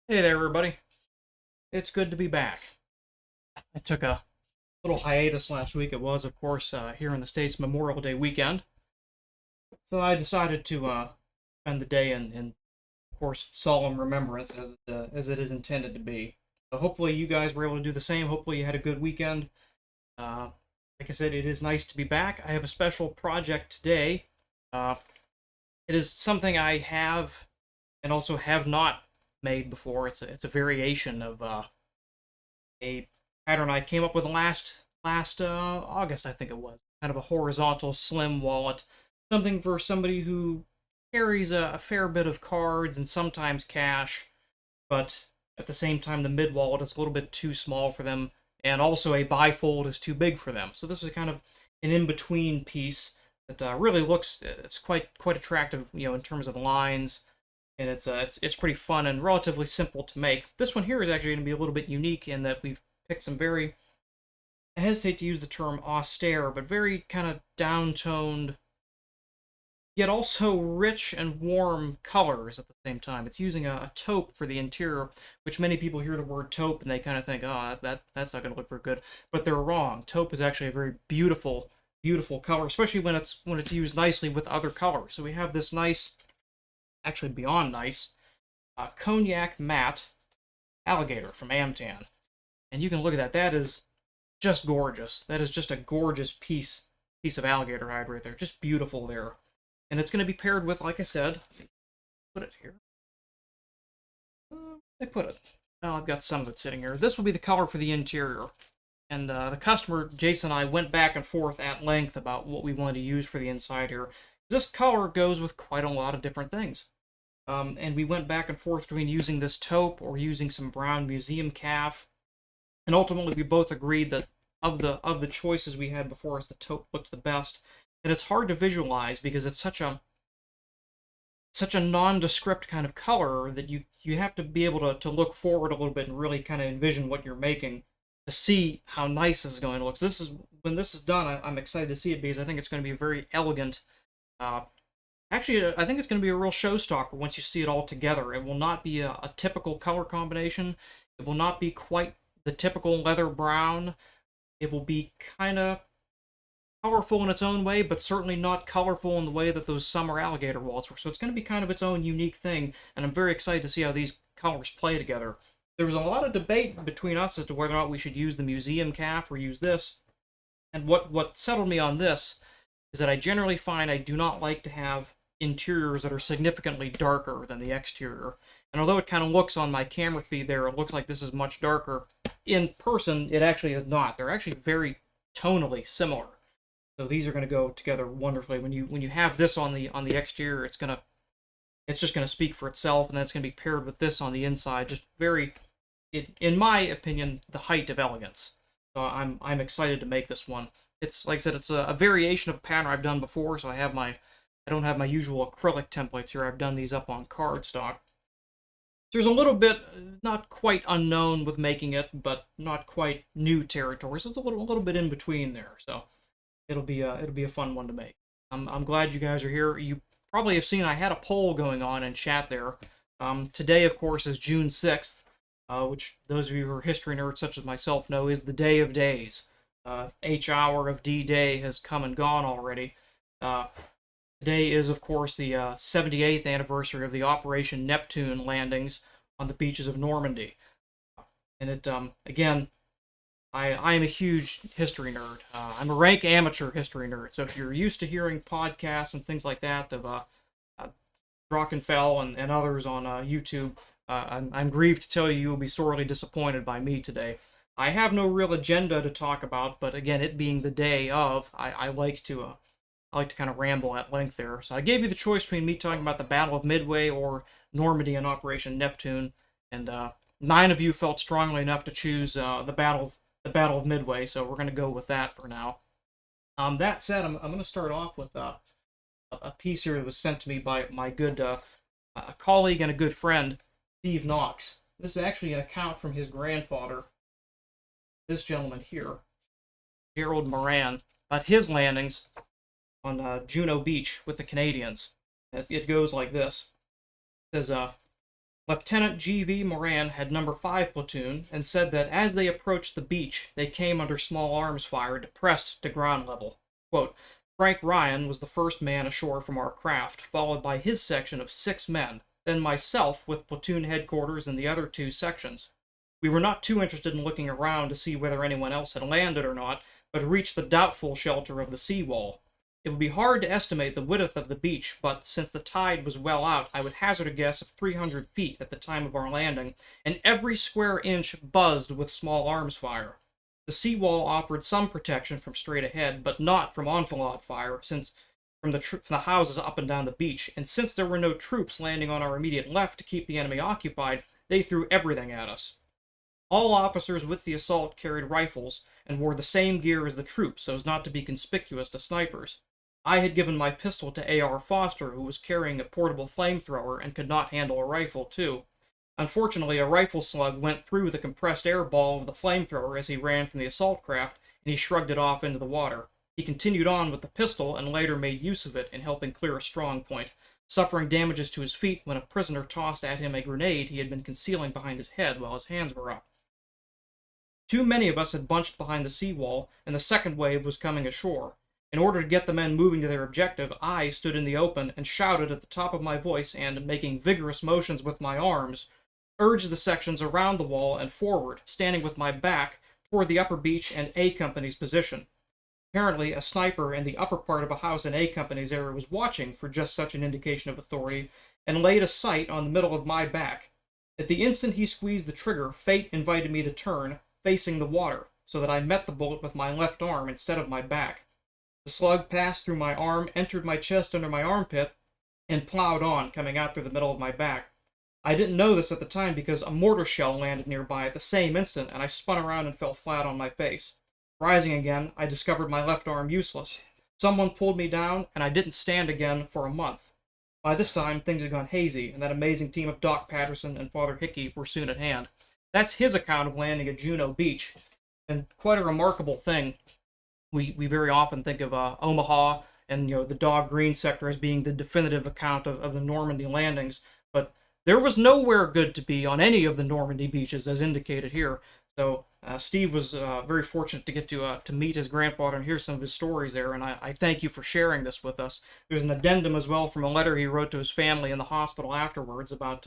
Hey there, everybody. It's good to be back. I took a little hiatus last week. It was, of course, here in the States, Memorial Day weekend. So I decided to spend the day in, of course, solemn remembrance as it is intended to be. So hopefully you guys were able to do the same. Hopefully you had a good weekend. Uh, like I said, it is nice to be back. I have a special project today. Uh, it is something I have and also have not made before. It's a variation of a pattern I came up with last August, I think it was. Kind of a horizontal slim wallet, something for somebody who carries a fair bit of cards and sometimes cash, but at the same time the mid wallet is a little bit too small for them, and also a bifold is too big for them. So this is kind of an in-between piece that really looks it's quite attractive, in terms of lines, and it's pretty fun and relatively simple to make. This one here is actually going to be a little bit unique in that we've picked some very, I hesitate to use the term austere, but very kind of down-toned, yet also rich and warm colors at the same time. It's using a taupe for the interior, which many people hear the word taupe and they kind of think, oh, that's not going to look very good. But they're wrong. Taupe is actually a very beautiful, beautiful color, especially when it's used nicely with other colors. So we have this nice, actually beyond nice, cognac matte alligator from Amtan. And you can look at that. That is just gorgeous. That is just a gorgeous piece of alligator hide right there. Just beautiful there. And it's going to be paired with, like I said, put it here. I put it. Now I've got some of it sitting here. This will be the color for the interior. And the customer, Jason, and I went back and forth at length about what we wanted to use for the inside here. This color goes with quite a lot of different things. And we went back and forth between using this taupe or using some brown museum calf. And ultimately, we both agreed that of the choices we had before us, the taupe looked the best. And it's hard to visualize because it's such a nondescript kind of color that you have to be able to look forward a little bit and really kind of envision what you're making to see how nice this is going to look. So when this is done, I'm excited to see it because I think it's going to be a very elegant. Actually, I think it's going to be a real showstopper once you see it all together. It will not be a typical color combination. It will not be quite the typical leather brown. It will be kind of colorful in its own way, but certainly not colorful in the way that those summer alligator wallets were. So it's going to be kind of its own unique thing, and I'm very excited to see how these colors play together. There was a lot of debate between us as to whether or not we should use the museum calf or use this, and what settled me on this is that I generally find I do not like to have interiors that are significantly darker than the exterior. And although it kind of looks on my camera feed there, it looks like this is much darker. In person, it actually is not. They're actually very tonally similar. So these are going to go together wonderfully. When you have this on the exterior, it's just gonna speak for itself, and then it's gonna be paired with this on the inside. Just very, in my opinion, the height of elegance. So I'm excited to make this one. It's like I said, it's a variation of a pattern I've done before. So I don't have my usual acrylic templates here. I've done these up on cardstock. There's a little bit not quite unknown with making it, but not quite new territory. So it's a little bit in between there. So it'll be a fun one to make. I'm glad you guys are here. You probably have seen I had a poll going on in chat there. Today, of course, is June 6th, which those of you who are history nerds such as myself know is the day of days. H hour of D-Day has come and gone already. Today is, of course, the 78th anniversary of the Operation Neptune landings on the beaches of Normandy. And it, again, I am a huge history nerd. I'm a rank amateur history nerd. So if you're used to hearing podcasts and things like that of Drachenfell and others on YouTube, I'm grieved to tell you you'll be sorely disappointed by me today. I have no real agenda to talk about, but again, it being the day of, I like to kind of ramble at length there. So I gave you the choice between me talking about the Battle of Midway or Normandy and Operation Neptune, and 9 of you felt strongly enough to choose the Battle of Midway, so we're going to go with that for now. That said, I'm going to start off with a piece here that was sent to me by my good a colleague and a good friend, Steve Knox. This is actually an account from his grandfather, this gentleman here, Gerald Moran, about his landings on Juno Beach with the Canadians. It goes like this. It says, Lieutenant G.V. Moran had number 5 platoon and said that as they approached the beach, they came under small arms fire depressed to ground level. Quote, Frank Ryan was the first man ashore from our craft, followed by his section of 6 men, then myself with platoon headquarters and the other 2 sections. We were not too interested in looking around to see whether anyone else had landed or not, but reached the doubtful shelter of the seawall. It would be hard to estimate the width of the beach, but since the tide was well out, I would hazard a guess of 300 feet at the time of our landing, and every square inch buzzed with small arms fire. The seawall offered some protection from straight ahead, but not from enfilade fire, since from the houses up and down the beach, and since there were no troops landing on our immediate left to keep the enemy occupied, they threw everything at us. All officers with the assault carried rifles and wore the same gear as the troops so as not to be conspicuous to snipers. I had given my pistol to A.R. Foster, who was carrying a portable flamethrower and could not handle a rifle, too. Unfortunately, a rifle slug went through the compressed air ball of the flamethrower as he ran from the assault craft, and he shrugged it off into the water. He continued on with the pistol and later made use of it in helping clear a strong point, suffering damages to his feet when a prisoner tossed at him a grenade he had been concealing behind his head while his hands were up. Too many of us had bunched behind the seawall, and the second wave was coming ashore. In order to get the men moving to their objective, I stood in the open and shouted at the top of my voice and, making vigorous motions with my arms, urged the sections around the wall and forward, standing with my back toward the upper beach and A Company's position. Apparently, a sniper in the upper part of a house in A Company's area was watching for just such an indication of authority and laid a sight on the middle of my back. At the instant he squeezed the trigger, fate invited me to turn, facing the water, so that I met the bullet with my left arm instead of my back. The slug passed through my arm, entered my chest under my armpit, and plowed on, coming out through the middle of my back. I didn't know this at the time because a mortar shell landed nearby at the same instant, and I spun around and fell flat on my face. Rising again, I discovered my left arm useless. Someone pulled me down, and I didn't stand again for a month. By this time, things had gone hazy, and that amazing team of Doc Patterson and Father Hickey were soon at hand. That's his account of landing at Juno Beach, and quite a remarkable thing. We very often think of Omaha and the Dog Green sector as being the definitive account of the Normandy landings, but there was nowhere good to be on any of the Normandy beaches as indicated here. So Steve was very fortunate to get to meet his grandfather and hear some of his stories there, and I thank you for sharing this with us. There's an addendum as well from a letter he wrote to his family in the hospital afterwards about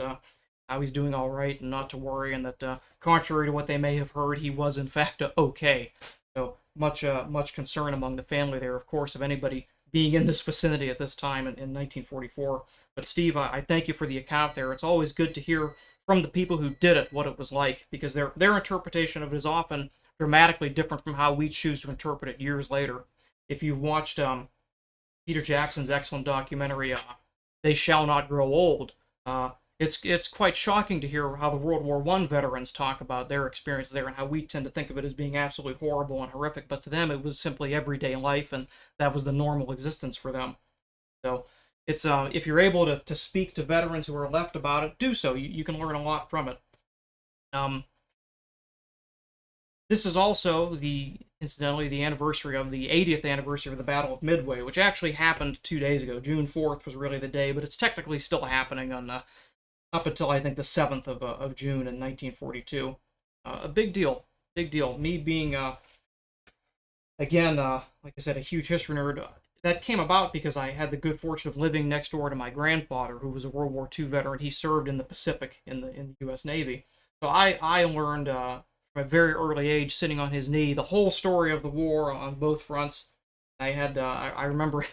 how he's doing all right and not to worry, and that contrary to what they may have heard, he was in fact okay. So much concern among the family there, of course, of anybody being in this vicinity at this time in 1944. But Steve, I thank you for the account there. It's always good to hear from the people who did it what it was like, because their interpretation of it is often dramatically different from how we choose to interpret it years later. If you've watched Peter Jackson's excellent documentary, They Shall Not Grow Old, it's quite shocking to hear how the World War I veterans talk about their experiences there and how we tend to think of it as being absolutely horrible and horrific, but to them it was simply everyday life, and that was the normal existence for them. So it's if you're able to speak to veterans who are left about it, do so. You can learn a lot from it. This is also incidentally the anniversary of the 80th anniversary of the Battle of Midway, which actually happened 2 days ago. June 4th was really the day, but it's technically still happening on up until I think the 7th of June in 1942. A big deal, big deal. Me being again, like I said, a huge history nerd. That came about because I had the good fortune of living next door to my grandfather, who was a World War II veteran. He served in the Pacific in the U.S. Navy. So I learned from a very early age, sitting on his knee, the whole story of the war on both fronts. I had I remember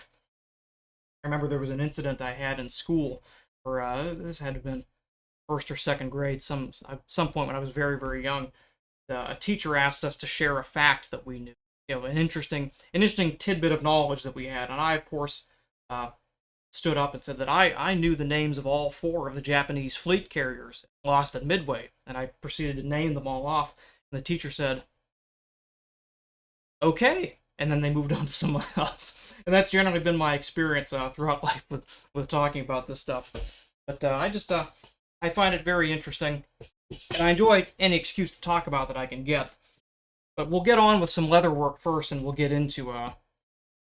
there was an incident I had in school where this had to have been first or second grade, some point when I was very, very young. A teacher asked us to share a fact that we knew, an interesting tidbit of knowledge that we had, and I, of course, stood up and said that I knew the names of all 4 of the Japanese fleet carriers lost at Midway, and I proceeded to name them all off, and the teacher said, "Okay," and then they moved on to someone else. And that's generally been my experience throughout life with talking about this stuff. But I find it very interesting, and I enjoy any excuse to talk about that I can get. But we'll get on with some leather work first, and we'll get into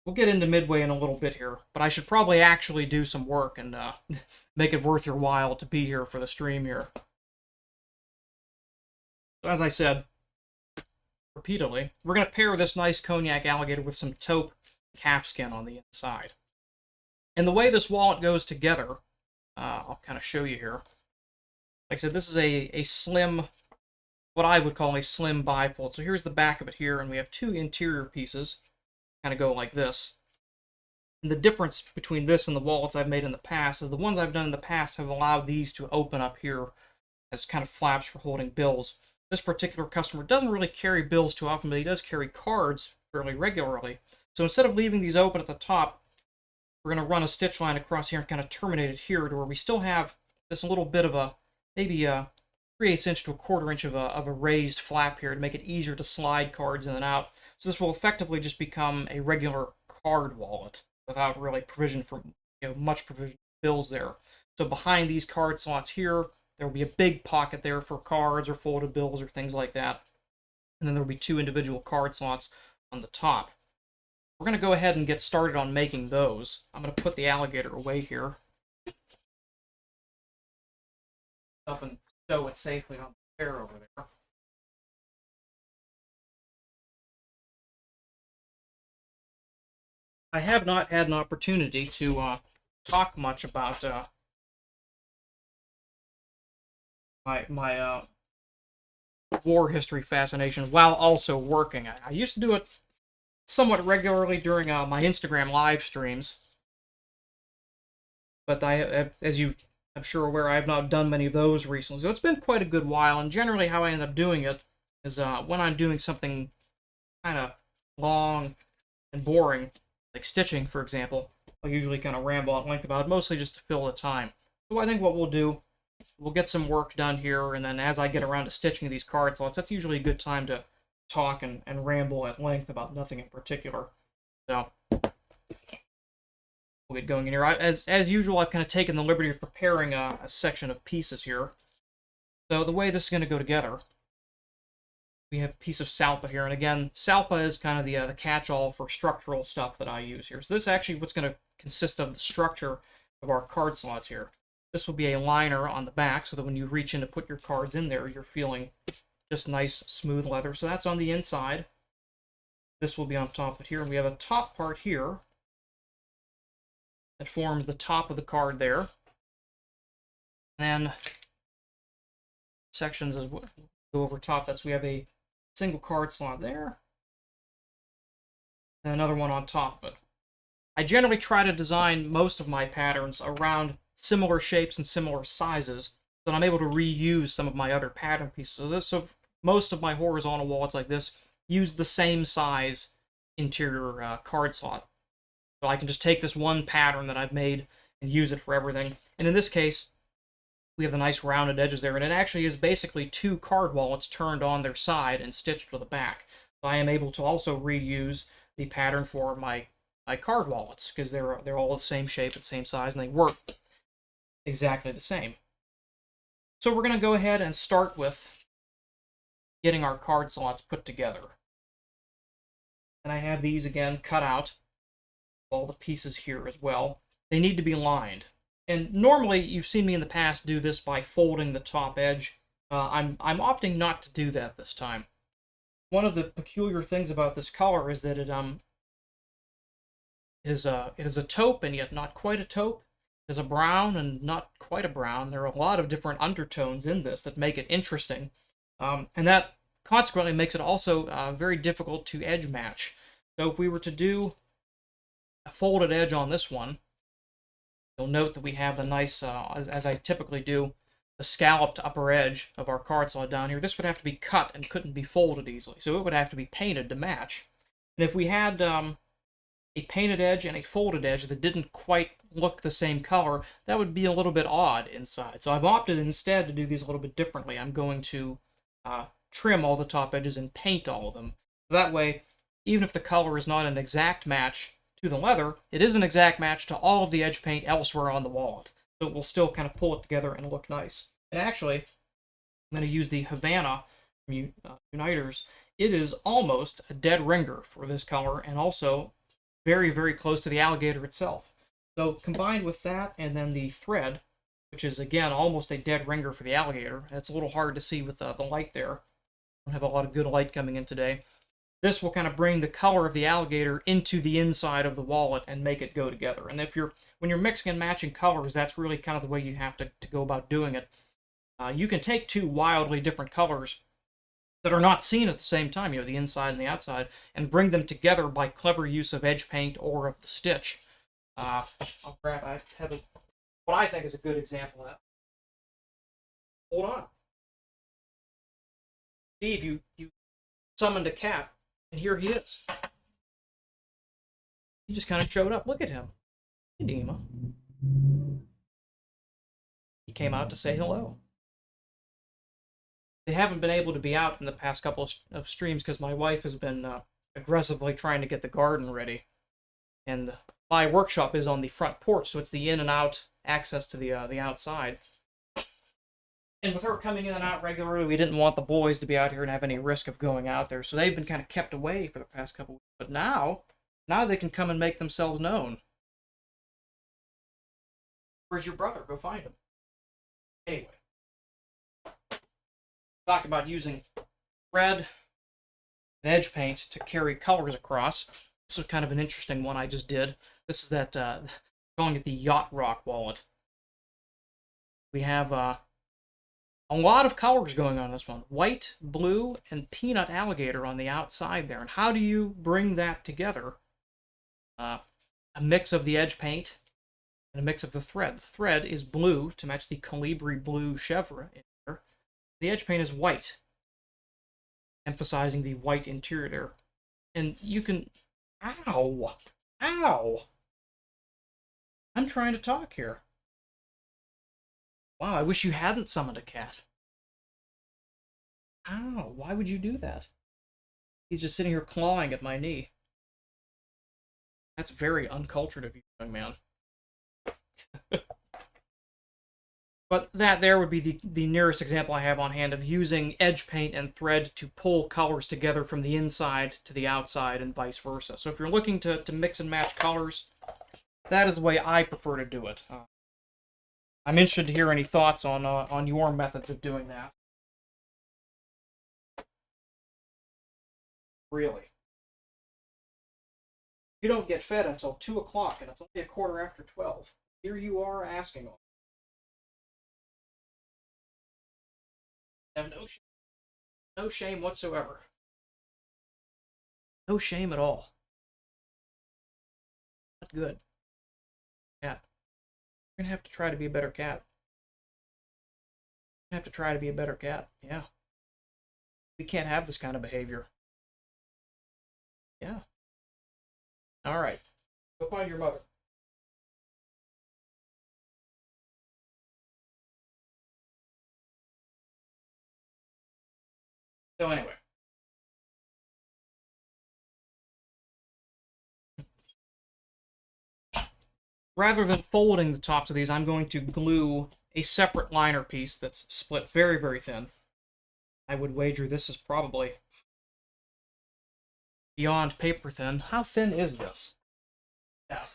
we'll get into Midway in a little bit here, but I should probably actually do some work and make it worth your while to be here for the stream here. So as I said repeatedly, we're going to pair this nice cognac alligator with some taupe calf skin on the inside. And the way this wallet goes together, I'll kind of show you here. Like I said, this is a slim, what I would call a slim bifold. So here's the back of it here, and we have two interior pieces, kind of go like this. And the difference between this and the wallets I've made in the past is the ones I've done in the past have allowed these to open up here as kind of flaps for holding bills. This particular customer doesn't really carry bills too often, but he does carry cards fairly regularly. So instead of leaving these open at the top, we're going to run a stitch line across here and kind of terminate it here to where we still have this little bit of a, maybe a 3/8 inch to a 1/4 inch of a raised flap here to make it easier to slide cards in and out. So this will effectively just become a regular card wallet without really provision for, much provision for bills there. So behind these card slots here, there will be a big pocket there for cards or folded bills or things like that. And then there will be two individual card slots on the top. We're going to go ahead and get started on making those. I'm going to put the alligator away here. Up and stow it safely on the chair over there. I have not had an opportunity to talk much about my war history fascination while also working. I used to do it somewhat regularly during my Instagram live streams, but as you I'm sure aware, I have not done many of those recently, so it's been quite a good while. And generally how I end up doing it is when I'm doing something kind of long and boring, like stitching, for example, I'll usually kind of ramble at length about it, mostly just to fill the time. So I think what we'll do, we'll get some work done here, and then as I get around to stitching these card slots, that's usually a good time to talk and ramble at length about nothing in particular. So we'll get going in here. As usual, I've kind of taken the liberty of preparing a section of pieces here. So the way this is going to go together, we have a piece of salpa here, and again, salpa is kind of the catch-all for structural stuff that I use here. So this is actually what's going to consist of the structure of our card slots here. This will be a liner on the back, so that when you reach in to put your cards in there, you're feeling just nice, smooth leather. So that's on the inside. This will be on top of it here, and we have a top part here that forms the top of the card there. And then sections as well go over top. We have a single card slot there, and another one on top of it. I generally try to design most of my patterns around similar shapes and similar sizes, so that I'm able to reuse some of my other pattern pieces. So most of my horizontal wallets like this use the same size interior card slot. So I can just take this one pattern that I've made and use it for everything. And in this case, we have the nice rounded edges there, and it actually is basically two card wallets turned on their side and stitched to the back. So I am able to also reuse the pattern for my card wallets, because they're all the same shape, the same size, and they work exactly the same. So we're going to go ahead and start with getting our card slots put together. And I have these again cut out, all the pieces here as well. They need to be lined. And normally, you've seen me in the past do this by folding the top edge. I'm opting not to do that this time. One of the peculiar things about this color is that it is a taupe and yet not quite a taupe. It is a brown and not quite a brown. There are a lot of different undertones in this that make it interesting, and that consequently makes it also very difficult to edge match. So if we were to do a folded edge on this one, you'll note that we have the nice, as I typically do, the scalloped upper edge of our card slot down here. This would have to be cut and couldn't be folded easily, so it would have to be painted to match. And if we had a painted edge and a folded edge that didn't quite look the same color, that would be a little bit odd inside. So I've opted instead to do these a little bit differently. I'm going to trim all the top edges and paint all of them. That way, even if the color is not an exact match to the leather, it is an exact match to all of the edge paint elsewhere on the wallet. So it will still kind of pull it together and look nice. And actually, I'm going to use the Havana from Uniters. It is almost a dead ringer for this color, and also very, very close to the alligator itself. So combined with that and then the thread, which is again almost a dead ringer for the alligator. It's a little hard to see with the light there. Don't have a lot of good light coming in today. This will kind of bring the color of the alligator into the inside of the wallet and make it go together. And when you're mixing and matching colors, that's really kind of the way you have to go about doing it. You can take two wildly different colors that are not seen at the same time, the inside and the outside, and bring them together by clever use of edge paint or of the stitch. I have what I think is a good example of that. Hold on. Steve, you summoned a cat, and here he is. He just kind of showed up. Look at him. Hey, Dima. He came out to say hello. They haven't been able to be out in the past couple of streams because my wife has been aggressively trying to get the garden ready. And my workshop is on the front porch, so it's the in and out access to the outside. And with her coming in and out regularly, we didn't want the boys to be out here and have any risk of going out there, so they've been kind of kept away for the past couple weeks. But now they can come and make themselves known. Where's your brother? Go find him. Anyway. Talk about using thread and edge paint to carry colors across. This is kind of an interesting one I just did. This is that, calling it the Yacht Rock wallet. We have a lot of colors going on in this one. White, blue, and peanut alligator on the outside there. And how do you bring that together? A mix of the edge paint and a mix of the thread. The thread is blue to match the Colibri blue chevron in there. The edge paint is white, emphasizing the white interior there. And you can... Ow! Ow! I'm trying to talk here. Wow, I wish you hadn't summoned a cat. Ow, why would you do that? He's just sitting here clawing at my knee. That's very uncultured of you, young man. But that there would be the nearest example I have on hand of using edge paint and thread to pull colors together from the inside to the outside and vice versa. So if you're looking to mix and match colors, that is the way I prefer to do it. I'm interested to hear any thoughts on your methods of doing that. Really. You don't get fed until 2 o'clock, and it's only 12:15. Here you are asking. Have no shame whatsoever. No shame at all. Not good. Cat. You're gonna have to try to be a better cat. You're gonna have to try to be a better cat. Yeah. We can't have this kind of behavior. Yeah. All right. Go find your mother. So anyway. Rather than folding the tops of these, I'm going to glue a separate liner piece that's split very, very thin. I would wager this is probably beyond paper thin. How thin is this? Yeah.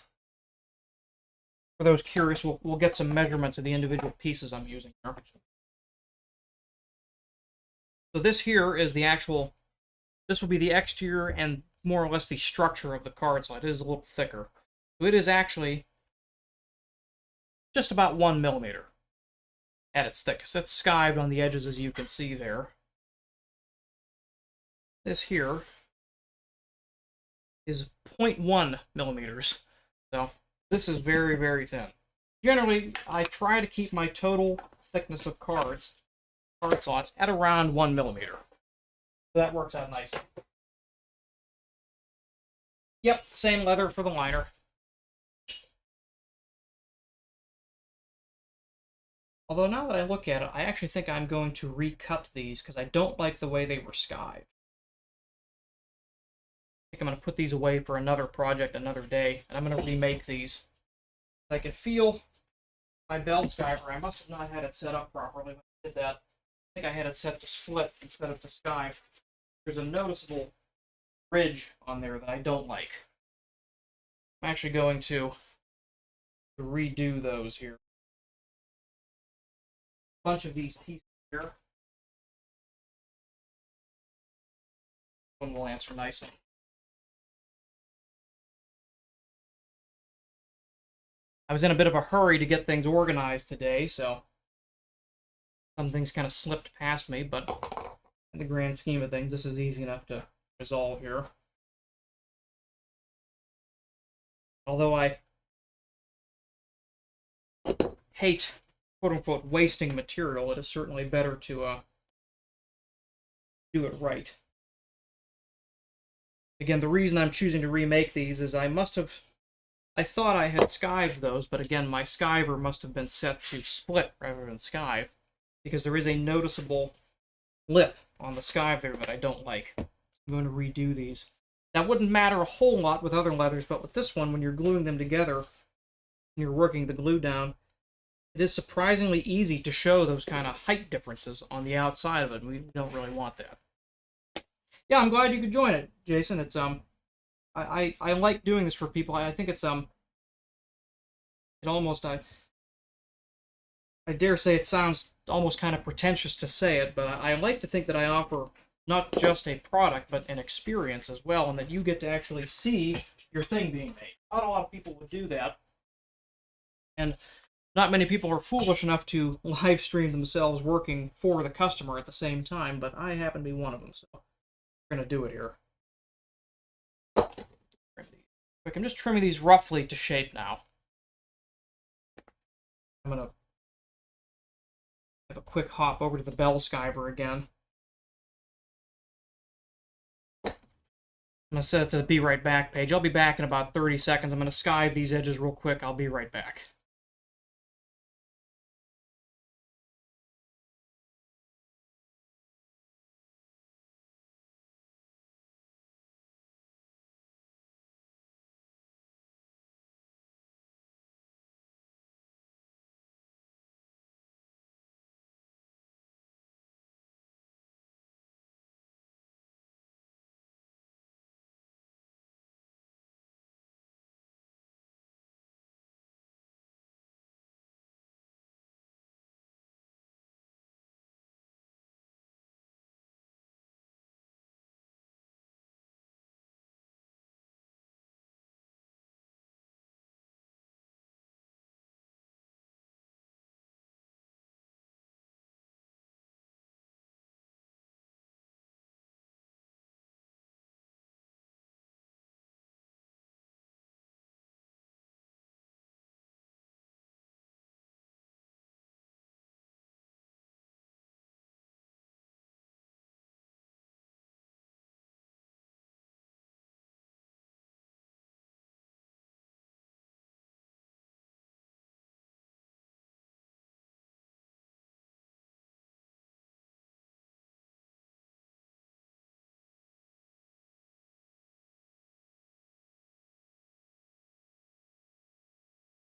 For those curious, we'll get some measurements of the individual pieces I'm using here. So this here is the actual, this will be the exterior and more or less the structure of the card slot. It is a little thicker. So it is actually just about 1 millimeter at its thickest. It's skived on the edges, as you can see there. This here is 0.1 millimeters. So this is very, very thin. Generally, I try to keep my total thickness of card slots at around 1 millimeter. So that works out nicely. Yep, same leather for the liner. Although now that I look at it, I actually think I'm going to recut these because I don't like the way they were skived. I think I'm going to put these away for another project another day, and I'm going to remake these. I can feel my belt skiver. I must have not had it set up properly when I did that. I think I had it set to split instead of to skive. There's a noticeable ridge on there that I don't like. I'm actually going to redo those here. A bunch of these pieces here. One will answer nicely. I was in a bit of a hurry to get things organized today, so some things kind of slipped past me, but in the grand scheme of things, this is easy enough to resolve here. Although I hate, quote-unquote, wasting material, it is certainly better to do it right. Again, the reason I'm choosing to remake these is I thought I had skived those, but again, my skiver must have been set to split rather than skive, because there is a noticeable lip on the skive there that I don't like. I'm going to redo these. That wouldn't matter a whole lot with other leathers, but with this one, when you're gluing them together, and you're working the glue down, it is surprisingly easy to show those kind of height differences on the outside of it, and we don't really want that. Yeah, I'm glad you could join it, Jason. It's I like doing this for people. I think it's it almost I dare say it sounds almost kind of pretentious to say it, but I like to think that I offer not just a product, but an experience as well, and that you get to actually see your thing being made. Not a lot of people would do that, and not many people are foolish enough to live stream themselves working for the customer at the same time, but I happen to be one of them, so we're going to do it here. I'm just trimming these roughly to shape now. I'm going to have a quick hop over to the bell skiver again. I'm going to set it to the Be Right Back page. I'll be back in about 30 seconds. I'm going to skive these edges real quick. I'll be right back.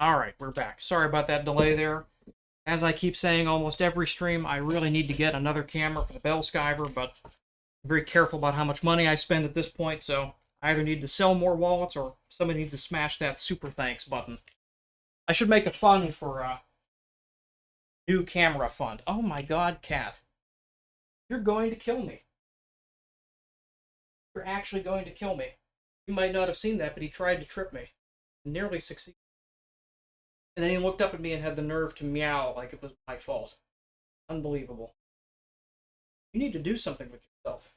Alright, we're back. Sorry about that delay there. As I keep saying almost every stream, I really need to get another camera for the bell skiver, but I'm very careful about how much money I spend at this point, so I either need to sell more wallets or somebody needs to smash that super thanks button. I should make a fund for a new camera fund. Oh my god, cat. You're going to kill me. You're actually going to kill me. You might not have seen that, but he tried to trip me. Nearly succeeded. And then he looked up at me and had the nerve to meow like it was my fault. Unbelievable. You need to do something with yourself.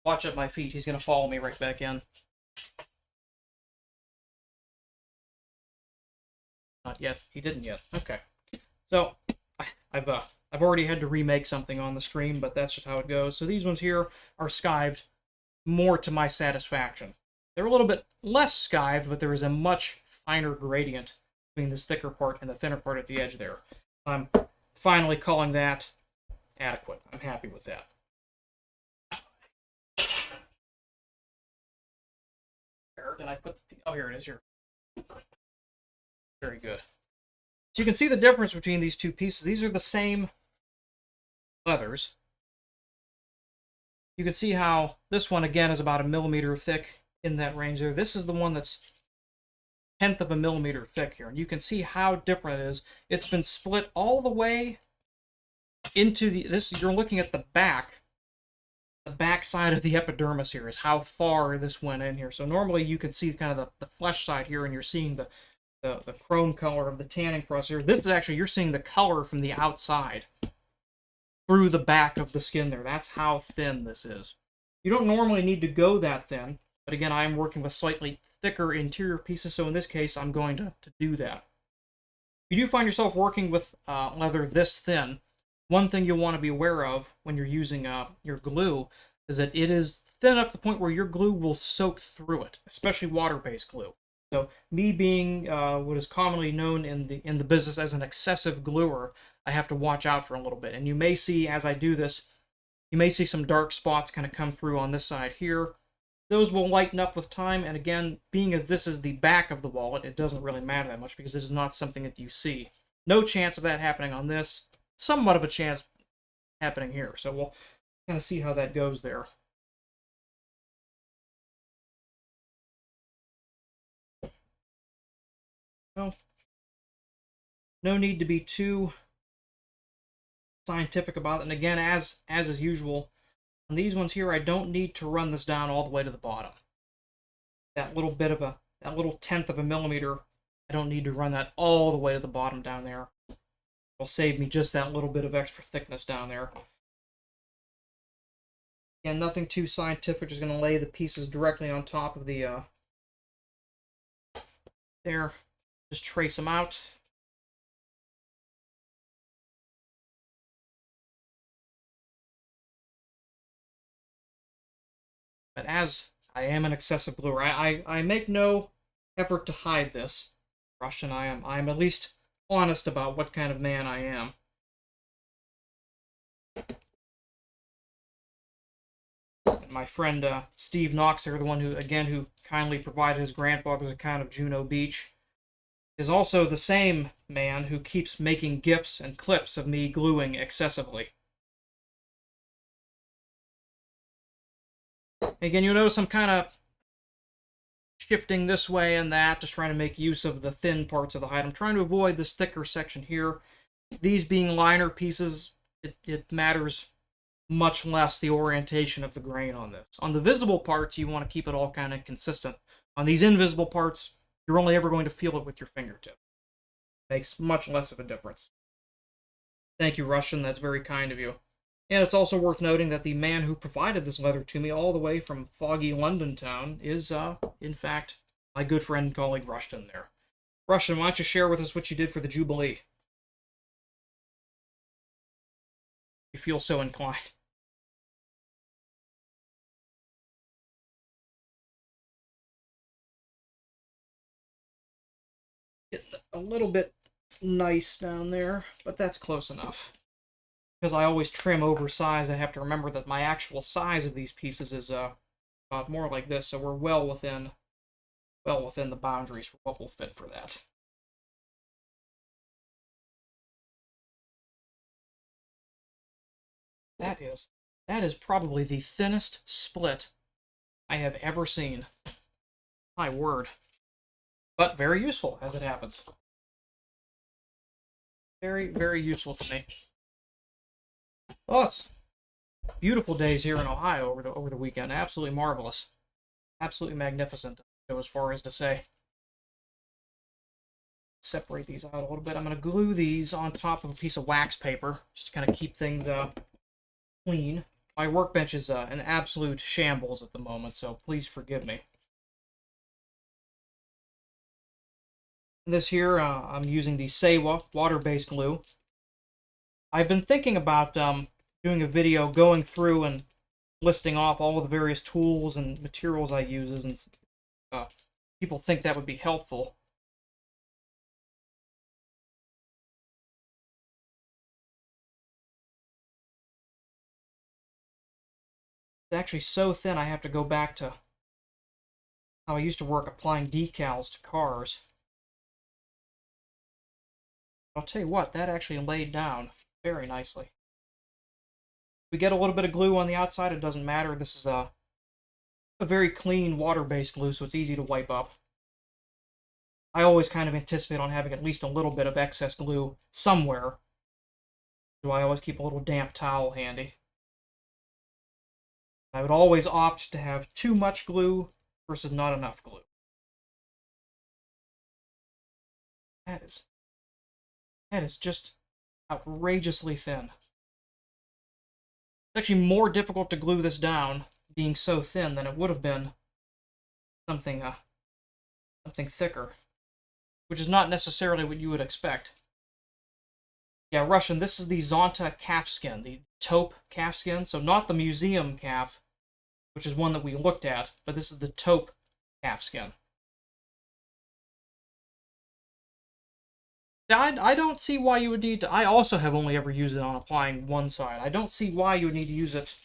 Watch at my feet. He's going to follow me right back in. Not yet. He didn't yet. Okay. So, I've already had to remake something on the stream, but that's just how it goes. So these ones here are skived more to my satisfaction. They're a little bit less skived, but there is a much finer gradient between this thicker part and the thinner part at the edge there. I'm finally calling that adequate. I'm happy with that. Where did I put the... Oh, here it is. Here. Very good. So you can see the difference between these two pieces. These are the same leathers, You can see how this one, again, is about 1 millimeter thick in that range there. This is the one that's 1/10 of a millimeter thick here. And you can see how different it is. It's been split all the way into this. You're looking at the back side of the epidermis here is how far this went in here. So normally you can see kind of the flesh side here, and you're seeing the chrome color of the tanning process here. This is actually, you're seeing the color from the outside through the back of the skin there. That's how thin this is. You don't normally need to go that thin, but again, I am working with slightly thicker interior pieces, so in this case, I'm going to do that. If you do find yourself working with leather this thin, one thing you'll want to be aware of when you're using your glue is that it is thin enough to the point where your glue will soak through it, especially water-based glue. So me being what is commonly known in the business as an excessive gluer, I have to watch out for a little bit. And you may see, as I do this, you may see some dark spots kind of come through on this side here. Those will lighten up with time, and again, being as this is the back of the wallet, it doesn't really matter that much because it is not something that you see. No chance of that happening on this. Somewhat of a chance happening here. So we'll kind of see how that goes there. Well, no need to be too scientific about it. And again, as is usual, on these ones here, I don't need to run this down all the way to the bottom. That little 1/10 of a millimeter, I don't need to run that all the way to the bottom down there. It'll save me just that little bit of extra thickness down there. Again, nothing too scientific, just going to lay the pieces directly on top of the, there. Just trace them out. But as I am an excessive gluer, I make no effort to hide this. Rush, and I am at least honest about what kind of man I am. And my friend Steve Knox there, the one who kindly provided his grandfather's account of Juno Beach, is also the same man who keeps making GIFs and clips of me gluing excessively. Again, you'll notice I'm kind of shifting this way and that, just trying to make use of the thin parts of the hide. I'm trying to avoid this thicker section here. These being liner pieces, it matters much less the orientation of the grain on this. On the visible parts, you want to keep it all kind of consistent. On these invisible parts, you're only ever going to feel it with your fingertip. Makes much less of a difference. Thank you, Russian. That's very kind of you. And it's also worth noting that the man who provided this leather to me all the way from foggy London town is, in fact, my good friend and colleague Rushton there. Rushton, why don't you share with us what you did for the Jubilee? You feel so inclined. Get a little bit nice down there, but that's close enough. Because I always trim oversized, I have to remember that my actual size of these pieces is more like this, so we're well within the boundaries for what will fit for that. That is probably the thinnest split I have ever seen. My word. But very useful, as it happens. Very, very useful to me. Oh, it's beautiful days here in Ohio over the weekend. Absolutely marvelous. Absolutely magnificent, as far as to say. Separate these out a little bit. I'm going to glue these on top of a piece of wax paper, just to kind of keep things clean. My workbench is an absolute shambles at the moment, so please forgive me. This here, I'm using the Sewa water-based glue. I've been thinking about doing a video going through and listing off all of the various tools and materials I use, and people think that would be helpful. It's actually so thin I have to go back to how I used to work applying decals to cars. I'll tell you what, that actually laid down very nicely. we get a little bit of glue on the outside, it doesn't matter. This is a very clean water-based glue, so it's easy to wipe up. I always kind of anticipate on having at least a little bit of excess glue somewhere, so I always keep a little damp towel handy. I would always opt to have too much glue versus not enough glue. That is just outrageously thin. It's actually more difficult to glue this down being so thin than it would have been something thicker, which is not necessarily what you would expect. Yeah, Russian, this is the Zonta calf skin, the taupe calf skin, so not the museum calf, which is one that we looked at, but this is the taupe calf skin. I don't see why you would need to... I also have only ever used it on applying one side. I don't see why you would need to use it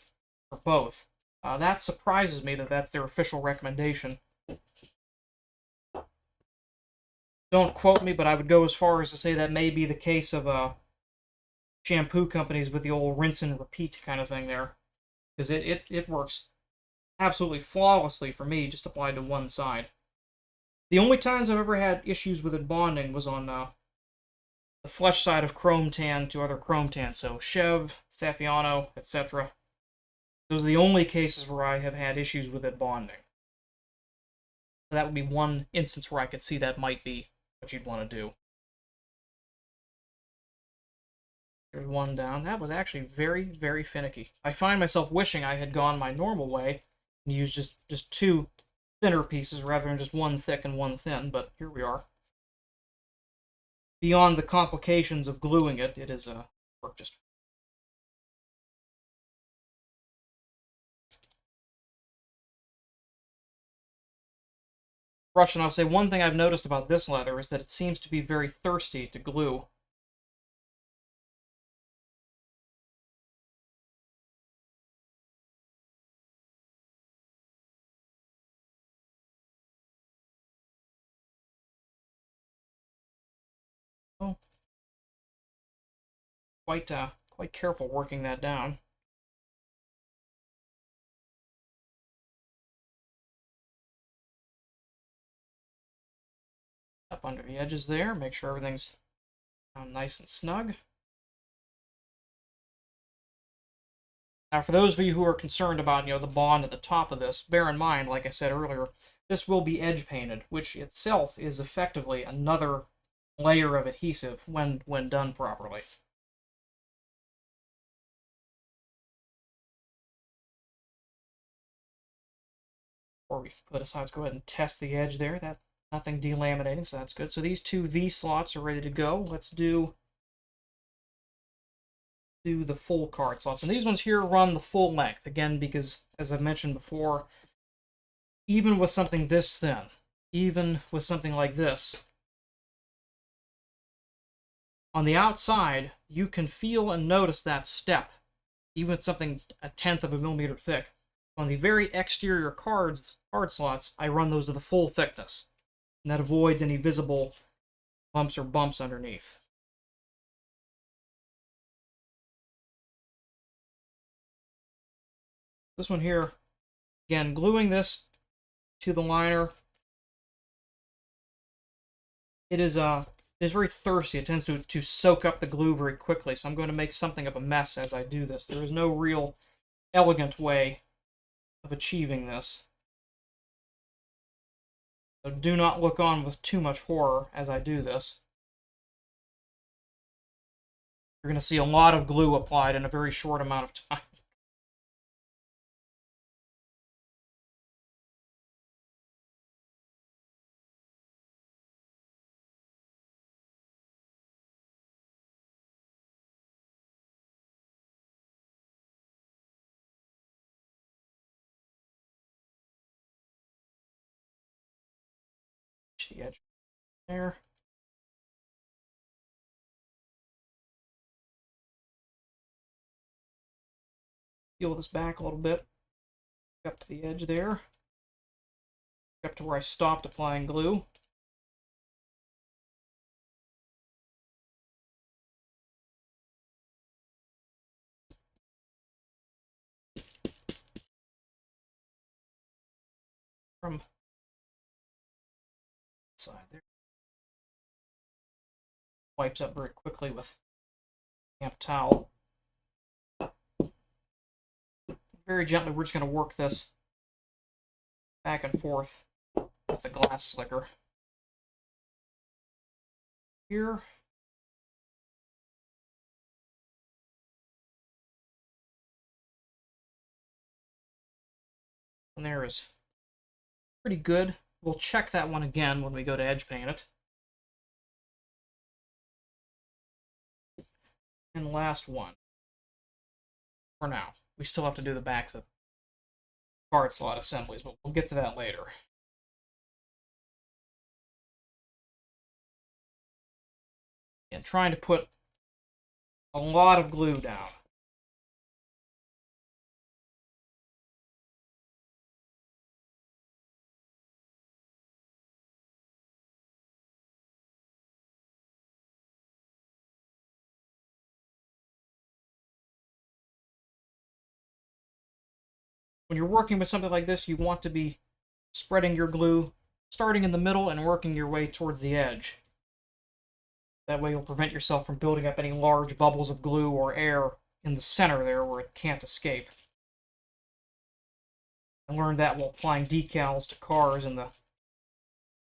for both. That surprises me that that's their official recommendation. Don't quote me, but I would go as far as to say that may be the case of shampoo companies with the old rinse and repeat kind of thing there. Because it works absolutely flawlessly for me, just applied to one side. The only times I've ever had issues with it bonding was on the flesh side of chrome tan to other chrome tan, so Chev, Saffiano, etc. Those are the only cases where I have had issues with it bonding. So that would be one instance where I could see that might be what you'd want to do. There's one down. That was actually very, very finicky. I find myself wishing I had gone my normal way and used just two thinner pieces rather than just one thick and one thin, but here we are. Beyond the complications of gluing it, it is work just. Russian, I'll say one thing I've noticed about this leather is that it seems to be very thirsty to glue. Oh, quite careful working that down. Up under the edges there, make sure everything's nice and snug. Now, for those of you who are concerned about, the bond at the top of this, bear in mind, like I said earlier, this will be edge painted, which itself is effectively another layer of adhesive when done properly. Before we put aside, let's go ahead and test the edge there. That nothing delaminating, so that's good. So these two V slots are ready to go. Let's do the full card slots. And these ones here run the full length, again, because, as I've mentioned before, even with something this thin, even with something like this, on the outside, you can feel and notice that step, even with something 1/10 of a millimeter thick. On the very exterior card slots, I run those to the full thickness, and that avoids any visible bumps or bumps underneath. This one here, again, gluing this to the liner, it is very thirsty. It tends to soak up the glue very quickly, so I'm going to make something of a mess as I do this. There is no real elegant way of achieving this. So do not look on with too much horror as I do this. You're going to see a lot of glue applied in a very short amount of time. The edge there. Peel this back a little bit. Up to the edge there. Up to where I stopped applying glue. from side there. Wipes up very quickly with damp towel. Very gently, we're just going to work this back and forth with the glass slicker. Here. And there is pretty good. We'll check that one again when we go to edge paint it. And the last one. For now. We still have to do the backs of card slot assemblies, but we'll get to that later. And trying to put a lot of glue down. When you're working with something like this, you want to be spreading your glue, starting in the middle and working your way towards the edge. That way you'll prevent yourself from building up any large bubbles of glue or air in the center there where it can't escape. I learned that while applying decals to cars in the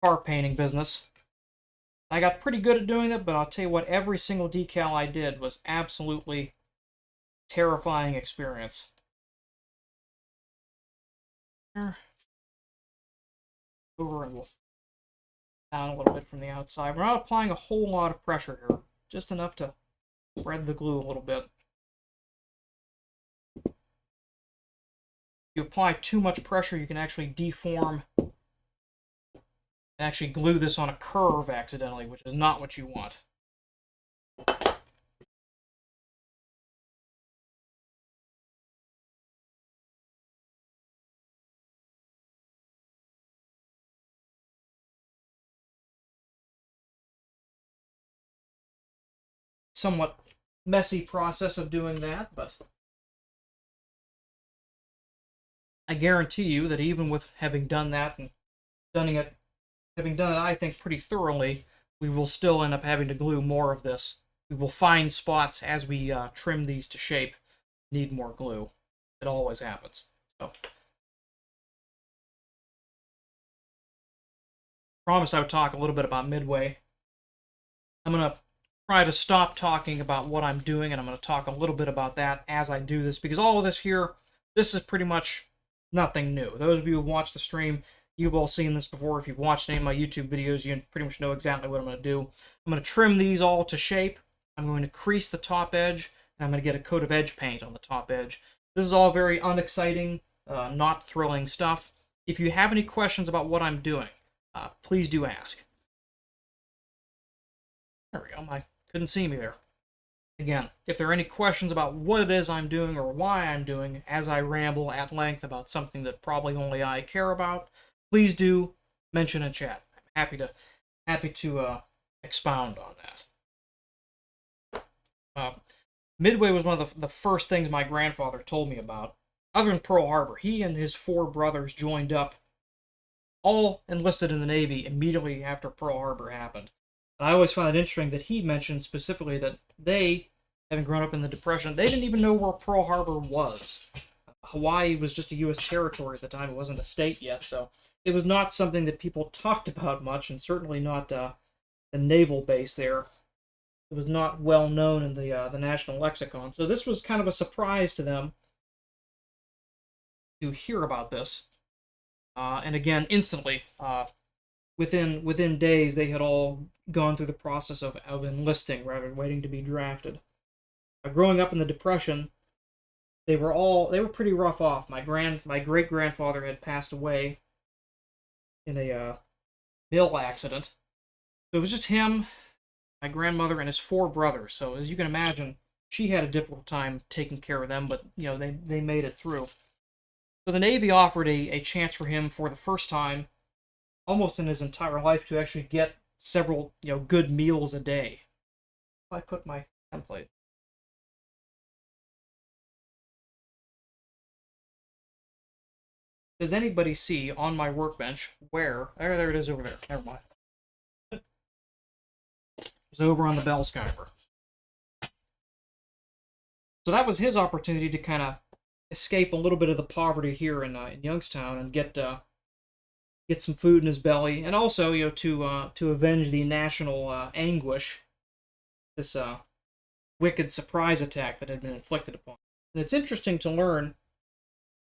car painting business. I got pretty good at doing that, but I'll tell you what, every single decal I did was absolutely terrifying experience. Over and we'll down a little bit from the outside. We're not applying a whole lot of pressure here, just enough to spread the glue a little bit. If you apply too much pressure, you can actually deform and actually glue this on a curve accidentally, which is not what you want. Somewhat messy process of doing that, but I guarantee you that even with having done that and having done it, I think, pretty thoroughly, we will still end up having to glue more of this. We will find spots as we trim these to shape, need more glue. It always happens. So, promised I would talk a little bit about Midway. I'm going to try to stop talking about what I'm doing, and I'm going to talk a little bit about that as I do this, because all of this here, this is pretty much nothing new. Those of you who watch the stream, you've all seen this before. If you've watched any of my YouTube videos, you pretty much know exactly what I'm going to do. I'm going to trim these all to shape. I'm going to crease the top edge, and I'm going to get a coat of edge paint on the top edge. This is all very unexciting, not thrilling stuff. If you have any questions about what I'm doing, please do ask. There we go. I couldn't see me there. Again, if there are any questions about what it is I'm doing or why I'm doing, as I ramble at length about something that probably only I care about, please do mention in chat. I'm happy to expound on that. Midway was one of the first things my grandfather told me about. Other than Pearl Harbor, he and his 4 brothers joined up, all enlisted in the Navy immediately after Pearl Harbor happened. And I always found it interesting that he mentioned specifically that they, having grown up in the Depression, they didn't even know where Pearl Harbor was. Hawaii was just a U.S. territory at the time. It wasn't a state yet, so it was not something that people talked about much, and certainly not the naval base there. It was not well known in the national lexicon. So this was kind of a surprise to them to hear about this. And again, instantly, within days, they had all gone through the process of enlisting rather than waiting to be drafted. Growing up in the Depression, they were pretty rough off. My great grandfather had passed away in a mill accident. So it was just him, my grandmother, and his 4 brothers. So as you can imagine, she had a difficult time taking care of them, but they made it through. So the Navy offered a chance for him for the first time, almost in his entire life, to actually get several good meals a day. If I put my template. does anybody see on my workbench where... There it is over there. Never mind. It's over on the bell skyver. So that was his opportunity to kind of escape a little bit of the poverty here in Youngstown and get some food in his belly, and also, to avenge the national anguish, this wicked surprise attack that had been inflicted upon him. And it's interesting to learn.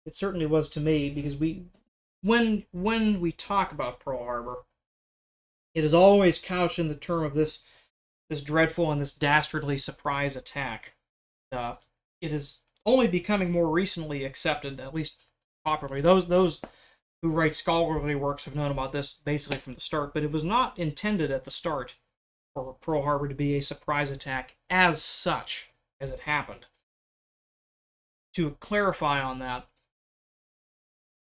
It certainly was to me, because when we talk about Pearl Harbor, it is always couched in the term of this dreadful and this dastardly surprise attack. It is only becoming more recently accepted, at least popularly. Those who write scholarly works have known about this basically from the start, but it was not intended at the start for Pearl Harbor to be a surprise attack as such as it happened. To clarify on that,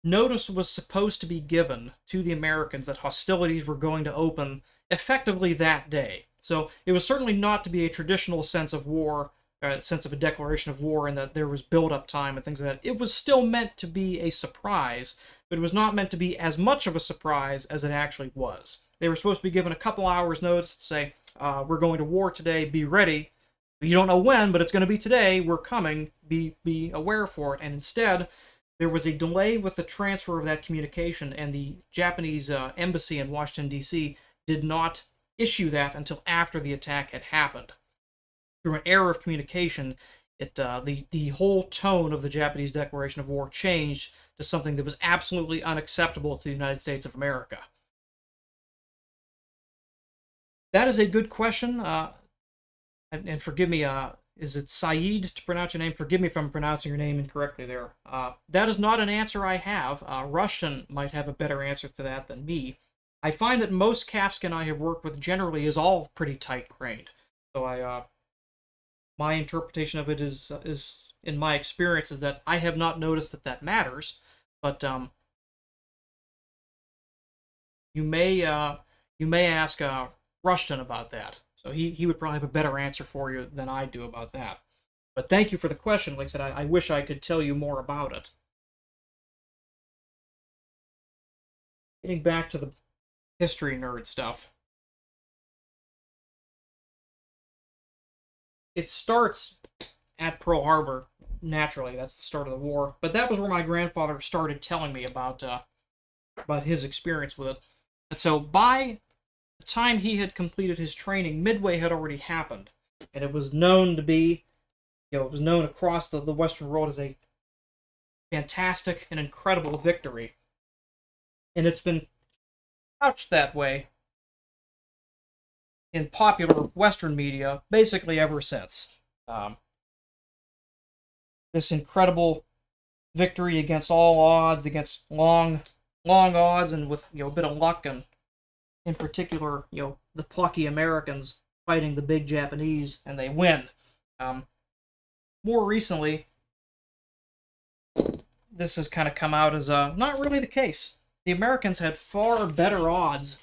notice was supposed to be given to the Americans that hostilities were going to open effectively that day. So it was certainly not to be a traditional sense of war, sense of a declaration of war, and that there was build-up time and things like that. It was still meant to be a surprise, but it was not meant to be as much of a surprise as it actually was. They were supposed to be given a couple hours notice to say, we're going to war today, be ready. You don't know when, but it's going to be today, we're coming, be aware for it. And instead, there was a delay with the transfer of that communication, and the Japanese embassy in Washington, D.C. did not issue that until after the attack had happened. Through an error of communication, the whole tone of the Japanese declaration of war changed to something that was absolutely unacceptable to the United States of America. That is a good question, and forgive me, is it Saeed to pronounce your name? Forgive me if I'm pronouncing your name incorrectly there. That is not an answer I have. Russian might have a better answer to that than me. I find that most calfskin I have worked with generally is all pretty tight-grained. So my interpretation of it is, in my experience, is that I have not noticed that matters, but you may ask Rushton about that. So he would probably have a better answer for you than I do about that. But thank you for the question. Like I said, I wish I could tell you more about it. Getting back to the history nerd stuff. It starts at Pearl Harbor, naturally. That's the start of the war. But that was where my grandfather started telling me about his experience with it. And so by the time he had completed his training, Midway had already happened. And it was known to be, it was known across the Western world as a fantastic and incredible victory. And it's been couched that way in popular Western media basically ever since. This incredible victory against all odds, against long odds, and with a bit of luck, and in particular, the plucky Americans fighting the big Japanese, and they win. More recently, this has kind of come out as not really the case. The Americans had far better odds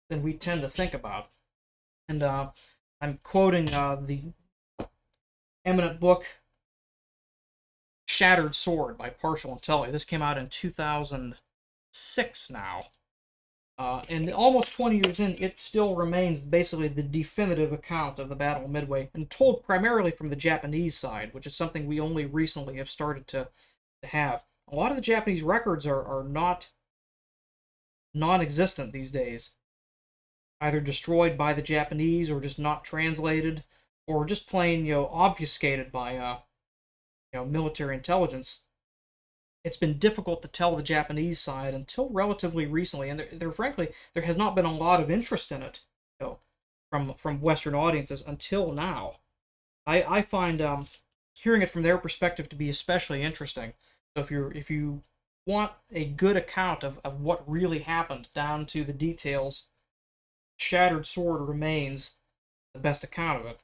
than we tend to think about. And I'm quoting the eminent book Shattered Sword by Partial and Tully. This came out in 2006 now. And almost 20 years in, it still remains basically the definitive account of the Battle of Midway, and told primarily from the Japanese side, which is something we only recently have started to have. A lot of the Japanese records are not non-existent these days. Either destroyed by the Japanese, or just not translated, or just plain, obfuscated by, military intelligence. It's been difficult to tell the Japanese side until relatively recently, and frankly, there has not been a lot of interest in it, from Western audiences until now. I find hearing it from their perspective to be especially interesting. So if you want a good account of what really happened down to the details, Shattered Sword remains the best account of it.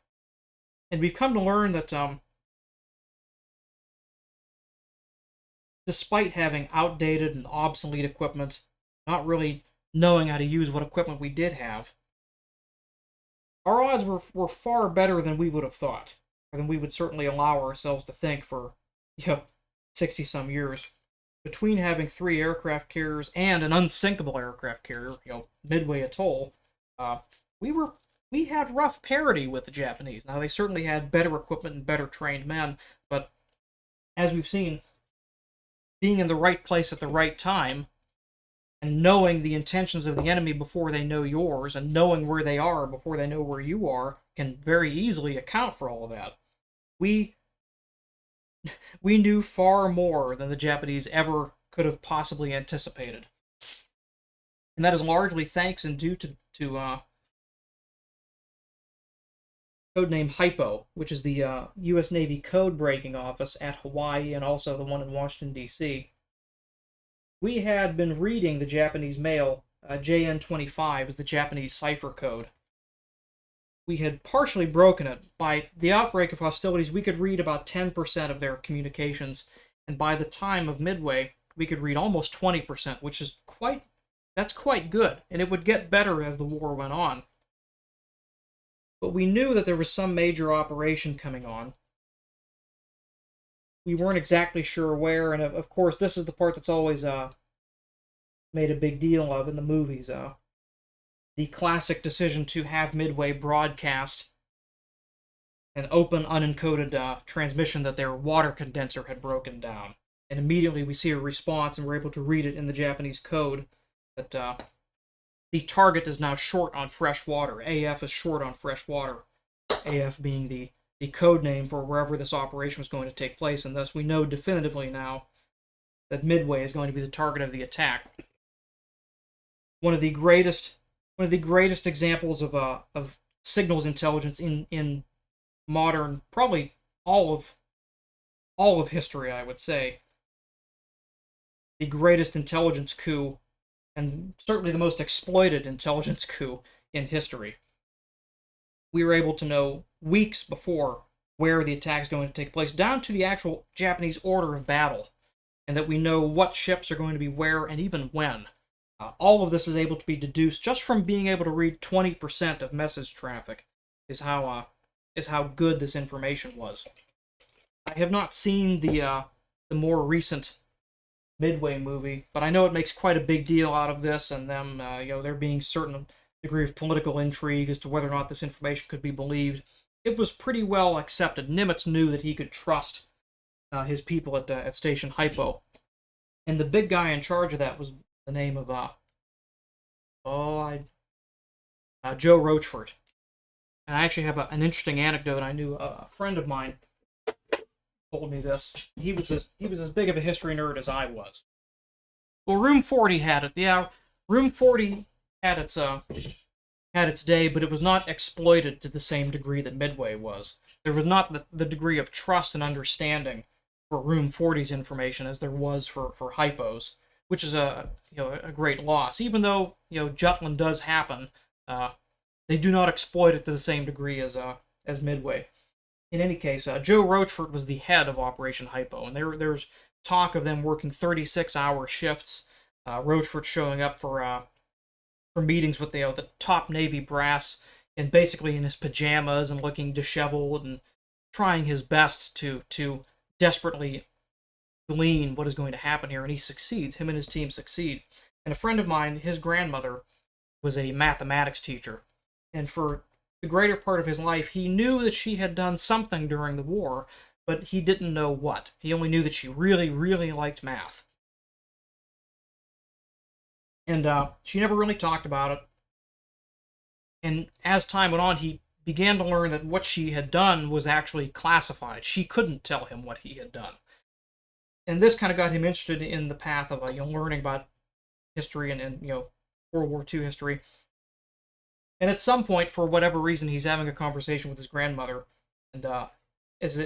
And we've come to learn that despite having outdated and obsolete equipment, not really knowing how to use what equipment we did have, our odds were far better than we would have thought, or than we would certainly allow ourselves to think for 60-some years. between having 3 aircraft carriers and an unsinkable aircraft carrier, Midway Atoll, uh, we were we had rough parity with the Japanese. Now they certainly had better equipment and better trained men, but as we've seen, being in the right place at the right time and knowing the intentions of the enemy before they know yours and knowing where they are before they know where you are can very easily account for all of that. We knew far more than the Japanese ever could have possibly anticipated. And that is largely thanks and due to codename Hypo, which is the U.S. Navy code breaking office at Hawaii and also the one in Washington, D.C. We had been reading the Japanese mail. JN25 is the Japanese cipher code. We had partially broken it. By the outbreak of hostilities, we could read about 10% of their communications, and by the time of Midway, we could read almost 20%, which is quite good, and it would get better as the war went on. But we knew that there was some major operation coming on. We weren't exactly sure where, and of course, this is the part that's always made a big deal of in the movies. The classic decision to have Midway broadcast an open, unencoded transmission that their water condenser had broken down. And immediately we see a response, and we're able to read it in the Japanese code that the target is now short on fresh water. AF is short on fresh water. AF being the code name for wherever this operation was going to take place, and thus we know definitively now that Midway is going to be the target of the attack. One of the greatest examples of signals intelligence in modern, probably all of history, I would say. The greatest intelligence coup, and certainly the most exploited intelligence coup in history. We were able to know weeks before where the attack is going to take place, down to the actual Japanese order of battle, and that we know what ships are going to be where and even when. All of this is able to be deduced just from being able to read 20% of message traffic, is how good this information was. I have not seen the more recent Midway movie, but I know it makes quite a big deal out of this, and them, there being certain degree of political intrigue as to whether or not this information could be believed. It was pretty well accepted. Nimitz knew that he could trust his people at Station Hypo, and the big guy in charge of that was the name of Joe Rochefort. And I actually have an interesting anecdote. I knew a friend of mine told me this. He was as big of a history nerd as I was. Well, Room 40 had it. Yeah, Room 40 had its day, but it was not exploited to the same degree that Midway was. There was not the degree of trust and understanding for Room 40's information as there was for Hypo's, which is a great loss. Even though Jutland does happen, they do not exploit it to the same degree as Midway. In any case, Joe Rochefort was the head of Operation Hypo, and there's talk of them working 36-hour shifts. Rochefort showing up for meetings with the top Navy brass, and basically in his pajamas and looking disheveled and trying his best to desperately glean what is going to happen here, and he succeeds. Him and his team succeed. And a friend of mine, his grandmother, was a mathematics teacher, and for the greater part of his life, he knew that she had done something during the war, but he didn't know what. He only knew that she really, really liked math. And she never really talked about it. And as time went on, he began to learn that what she had done was actually classified. She couldn't tell him what he had done. And this kind of got him interested in the path of learning about history and World War II history. And at some point, for whatever reason, he's having a conversation with his grandmother, and as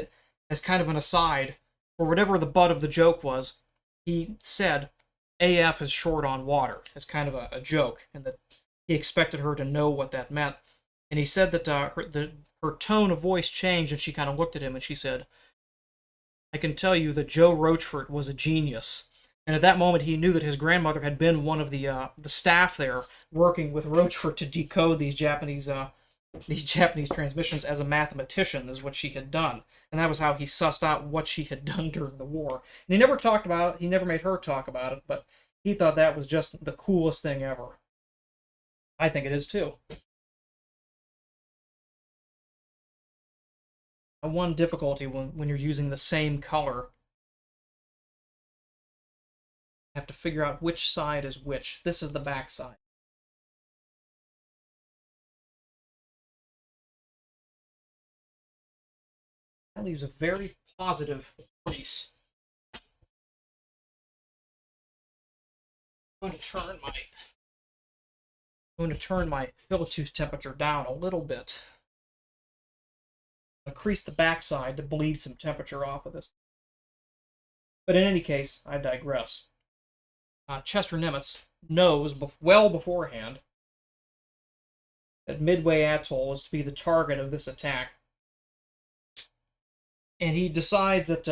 kind of an aside, for whatever the butt of the joke was, he said, AF is short on water, as kind of a joke, and that he expected her to know what that meant. And he said that her tone of voice changed, and she kind of looked at him, and she said, I can tell you that Joe Rochefort was a genius. And at that moment, he knew that his grandmother had been one of the staff there, working with Rochefort to decode these Japanese these Japanese transmissions as a mathematician, is what she had done. And that was how he sussed out what she had done during the war. And he never talked about it, he never made her talk about it, but he thought that was just the coolest thing ever. I think it is too. And one difficulty when you're using the same color, you have to figure out which side is which. This is the back side. That leaves a very positive crease. I'm going to turn my fileteuse temperature down a little bit. Increase the backside to bleed some temperature off of this. But in any case, I digress. Chester Nimitz knows well beforehand that Midway Atoll is to be the target of this attack. And he decides that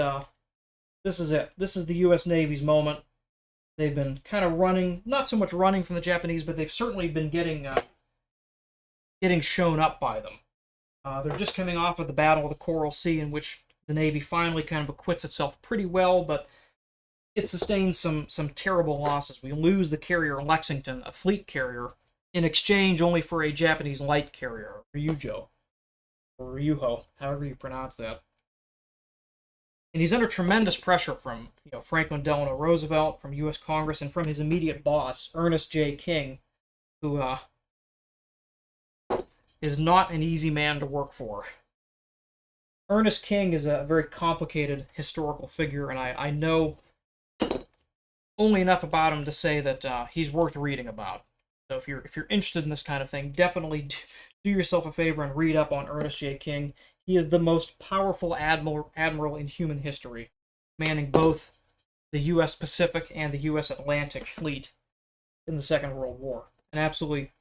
this is it. This is the U.S. Navy's moment. They've been kind of running, not so much running from the Japanese, but they've certainly been getting shown up by them. They're just coming off of the Battle of the Coral Sea, in which the Navy finally kind of acquits itself pretty well, but it sustains some terrible losses. We lose the carrier Lexington, a fleet carrier, in exchange only for a Japanese light carrier, Ryujo, or Ryuho, however you pronounce that. And he's under tremendous pressure from Franklin Delano Roosevelt, from U.S. Congress, and from his immediate boss, Ernest J. King, who is not an easy man to work for. Ernest King is a very complicated historical figure, and I know only enough about him to say that he's worth reading about. So if you're interested in this kind of thing, definitely do yourself a favor and read up on Ernest J. King. He is the most powerful admiral in human history, commanding both the U.S. Pacific and the U.S. Atlantic fleet in the Second World War. An absolutely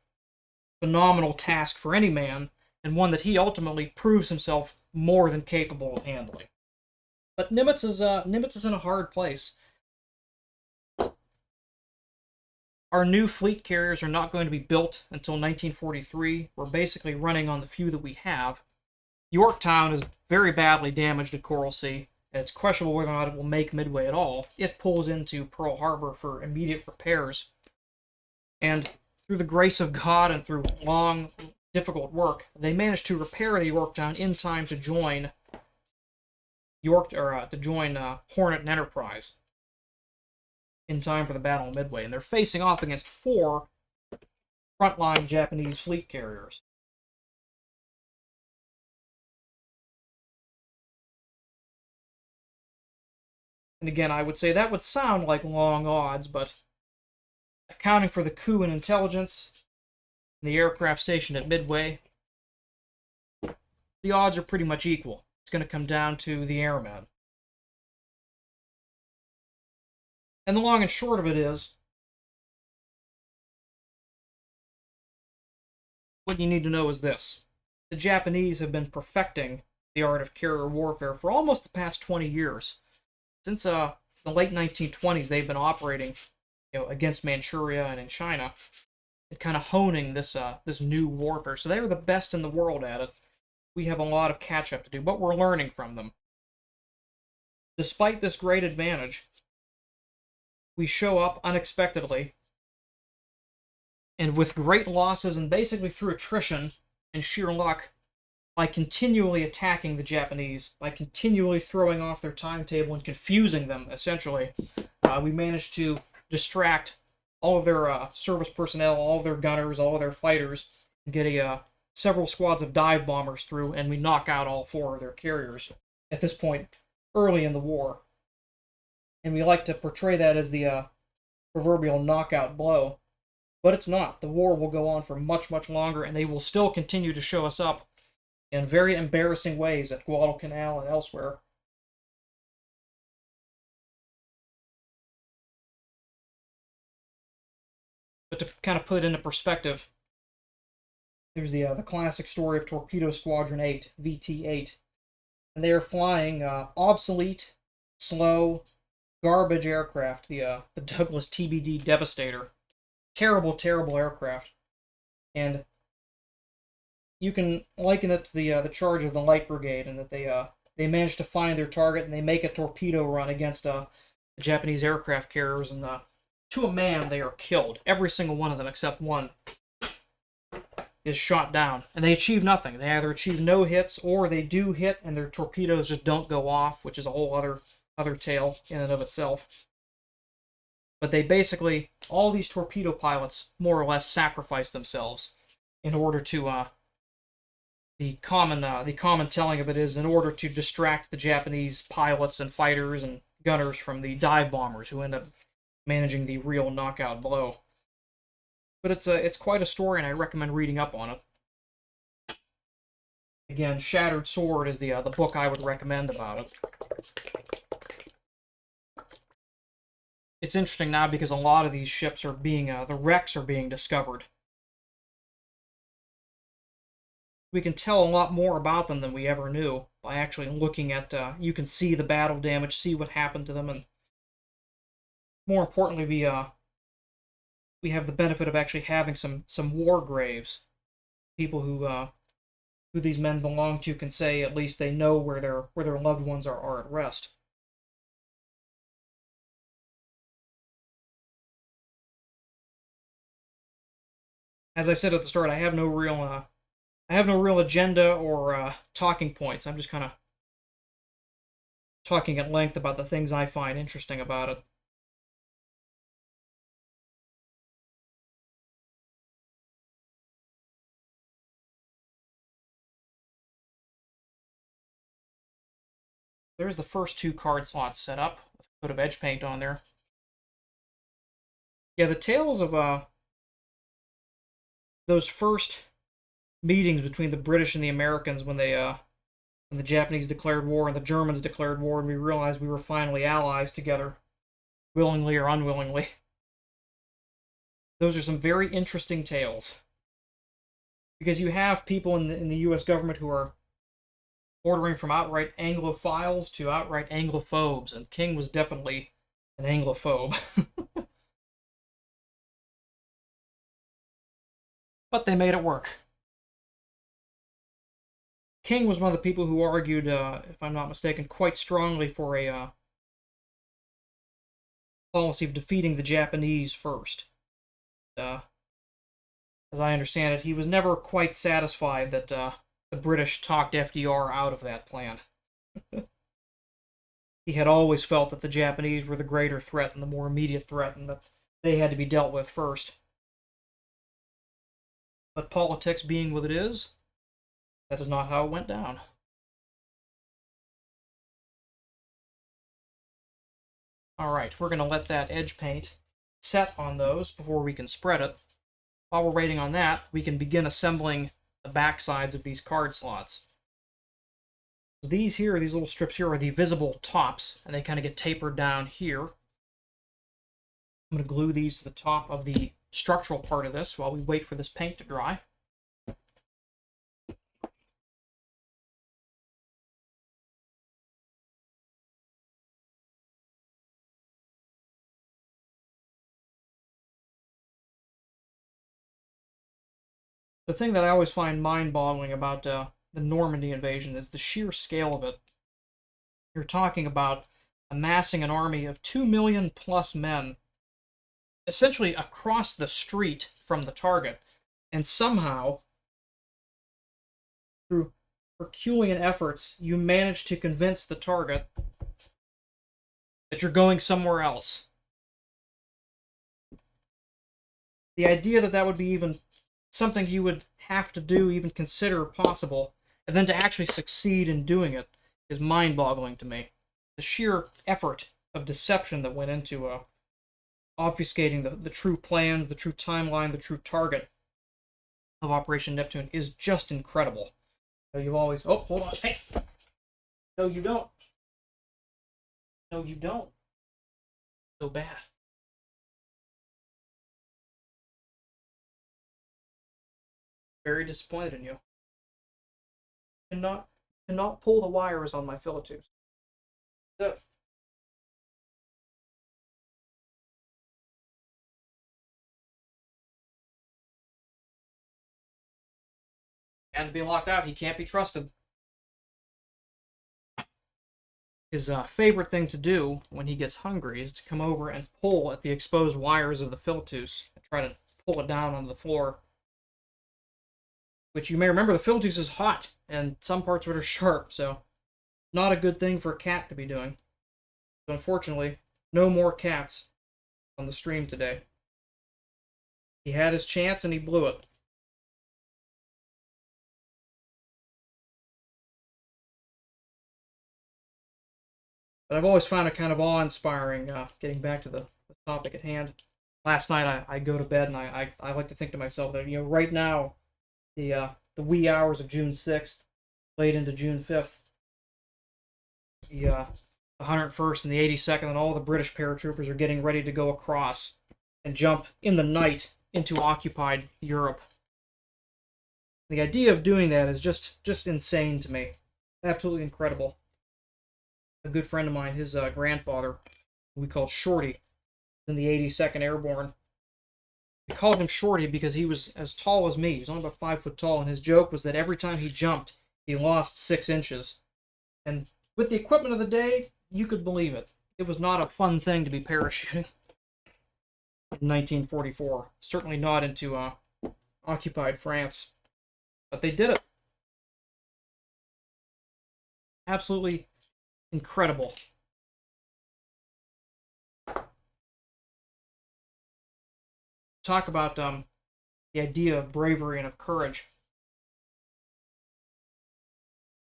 phenomenal task for any man, and one that he ultimately proves himself more than capable of handling. But Nimitz is in a hard place. Our new fleet carriers are not going to be built until 1943. We're basically running on the few that we have. Yorktown is very badly damaged at Coral Sea, and it's questionable whether or not it will make Midway at all. It pulls into Pearl Harbor for immediate repairs. And through the grace of God and through long, difficult work, they managed to repair the Yorktown in time to join Hornet and Enterprise in time for the Battle of Midway. And they're facing off against 4 frontline Japanese fleet carriers. And again, I would say that would sound like long odds, but accounting for the coup in intelligence and the aircraft stationed at Midway, the odds are pretty much equal. It's going to come down to the airmen. And the long and short of it is, what you need to know is this. The Japanese have been perfecting the art of carrier warfare for almost the past 20 years. Since the late 1920s, they've been operating against Manchuria and in China, and kind of honing this new warfare. So they were the best in the world at it. We have a lot of catch-up to do, but we're learning from them. Despite this great advantage, we show up unexpectedly, and with great losses, and basically through attrition and sheer luck, by continually attacking the Japanese, by continually throwing off their timetable and confusing them, essentially, we managed to distract all of their service personnel, all of their gunners, all of their fighters, and get several squads of dive bombers through, and we knock out all 4 of their carriers at this point early in the war. And we like to portray that as the proverbial knockout blow, but it's not. The war will go on for much, much longer, and they will still continue to show us up in very embarrassing ways at Guadalcanal and elsewhere. But to kind of put it into perspective, there's the classic story of Torpedo Squadron 8, VT-8. And they are flying obsolete, slow, garbage aircraft, the Douglas TBD Devastator. Terrible, terrible aircraft. And you can liken it to the charge of the Light Brigade, and that they manage to find their target and they make a torpedo run against the Japanese aircraft carriers, and to a man they are killed. Every single one of them except one is shot down, and they achieve nothing. They either achieve no hits, or they do hit and their torpedoes just don't go off, which is a whole other tale in and of itself. But they basically, all these torpedo pilots more or less sacrifice themselves in order to the common telling of it is in order to distract the Japanese pilots and fighters and gunners from the dive bombers who end up managing the real knockout blow. But it's quite a story, and I recommend reading up on it. Again, Shattered Sword is the book I would recommend about it. It's interesting now because a lot of these ships are being the wrecks are being discovered. We can tell a lot more about them than we ever knew by actually looking at. You can see the battle damage, see what happened to them, and more importantly, we have the benefit of actually having some war graves. People who these men belong to can say at least they know where their loved ones are at rest. As I said at the start, I have no real agenda or talking points. I'm just kind of talking at length about the things I find interesting about it. There's the first 2 card slots set up with a coat of edge paint on there. Yeah, the tales of those first meetings between the British and the Americans when the Japanese declared war and the Germans declared war, and we realized we were finally allies together, willingly or unwillingly. Those are some very interesting tales, because you have people in the U.S. government who are ordering from outright Anglophiles to outright Anglophobes, and King was definitely an Anglophobe. But they made it work. King was one of the people who argued, if I'm not mistaken, quite strongly for a policy of defeating the Japanese first. As I understand it, he was never quite satisfied that the British talked FDR out of that plan. He had always felt that the Japanese were the greater threat and the more immediate threat, and that they had to be dealt with first. But politics being what it is, that is not how it went down. Alright, we're going to let that edge paint set on those before we can spread it. While we're waiting on that, we can begin assembling the back sides of these card slots. These little strips here, are the visible tops, and they kind of get tapered down here. I'm going to glue these to the top of the structural part of this while we wait for this paint to dry. The thing that I always find mind-boggling about the Normandy invasion is the sheer scale of it. You're talking about amassing an army of 2 million plus men essentially across the street from the target, and somehow, through Herculean efforts, you manage to convince the target that you're going somewhere else. The idea that that would be even something you would have to do, even consider possible, and then to actually succeed in doing it is mind-boggling to me. The sheer effort of deception that went into obfuscating the true plans, the true timeline, the true target of Operation Neptune is just incredible. So you've always... Oh, hold on. Hey! No, you don't. No, you don't. So bad. Very disappointed in you. Cannot pull the wires on my fillet tubes. So, Had to be locked out. He can't be trusted. His favorite thing to do when he gets hungry is to come over and pull at the exposed wires of the filetus and try to pull it down onto the floor. Which you may remember, the filetus is hot, and some parts of it are sharp, so not a good thing for a cat to be doing. So unfortunately, no more cats on the stream today. He had his chance and he blew it. But I've always found it kind of awe-inspiring, getting back to the topic at hand. Last night I go to bed and I like to think to myself that, right now, the wee hours of June 6th, late into June 5th, the 101st and the 82nd and all the British paratroopers are getting ready to go across and jump in the night into occupied Europe. The idea of doing that is just insane to me. Absolutely incredible. A good friend of mine, his grandfather, who we called Shorty, in the 82nd Airborne. We called him Shorty because he was as tall as me. He was only about 5 foot tall, and his joke was that every time he jumped, he lost 6 inches. And with the equipment of the day, you could believe it. It was not a fun thing to be parachuting in 1944. Certainly not into occupied France. But they did it. Absolutely incredible. Talk about the idea of bravery and of courage.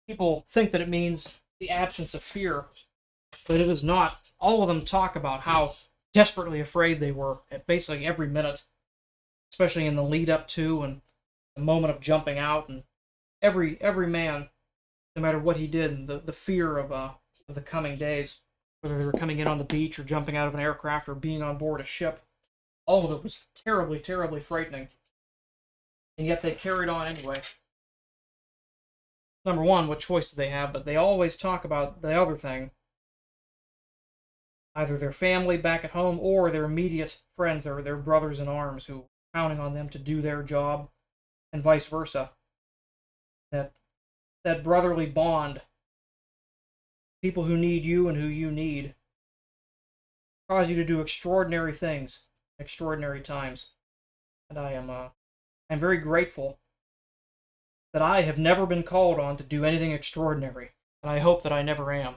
People think that it means the absence of fear, but it is not. All of them talk about how desperately afraid they were at basically every minute, especially in the lead up to and the moment of jumping out, and every man, no matter what he did, and the fear of the coming days, whether they were coming in on the beach or jumping out of an aircraft or being on board a ship, all of it was terribly, terribly frightening. And yet they carried on anyway. Number one, what choice do they have? But they always talk about the other thing. Either their family back at home or their immediate friends or their brothers in arms who are counting on them to do their job, and vice versa. That brotherly bond, people who need you and who you need, cause you to do extraordinary things, extraordinary times. And I'm very grateful that I have never been called on to do anything extraordinary, and I hope that I never am.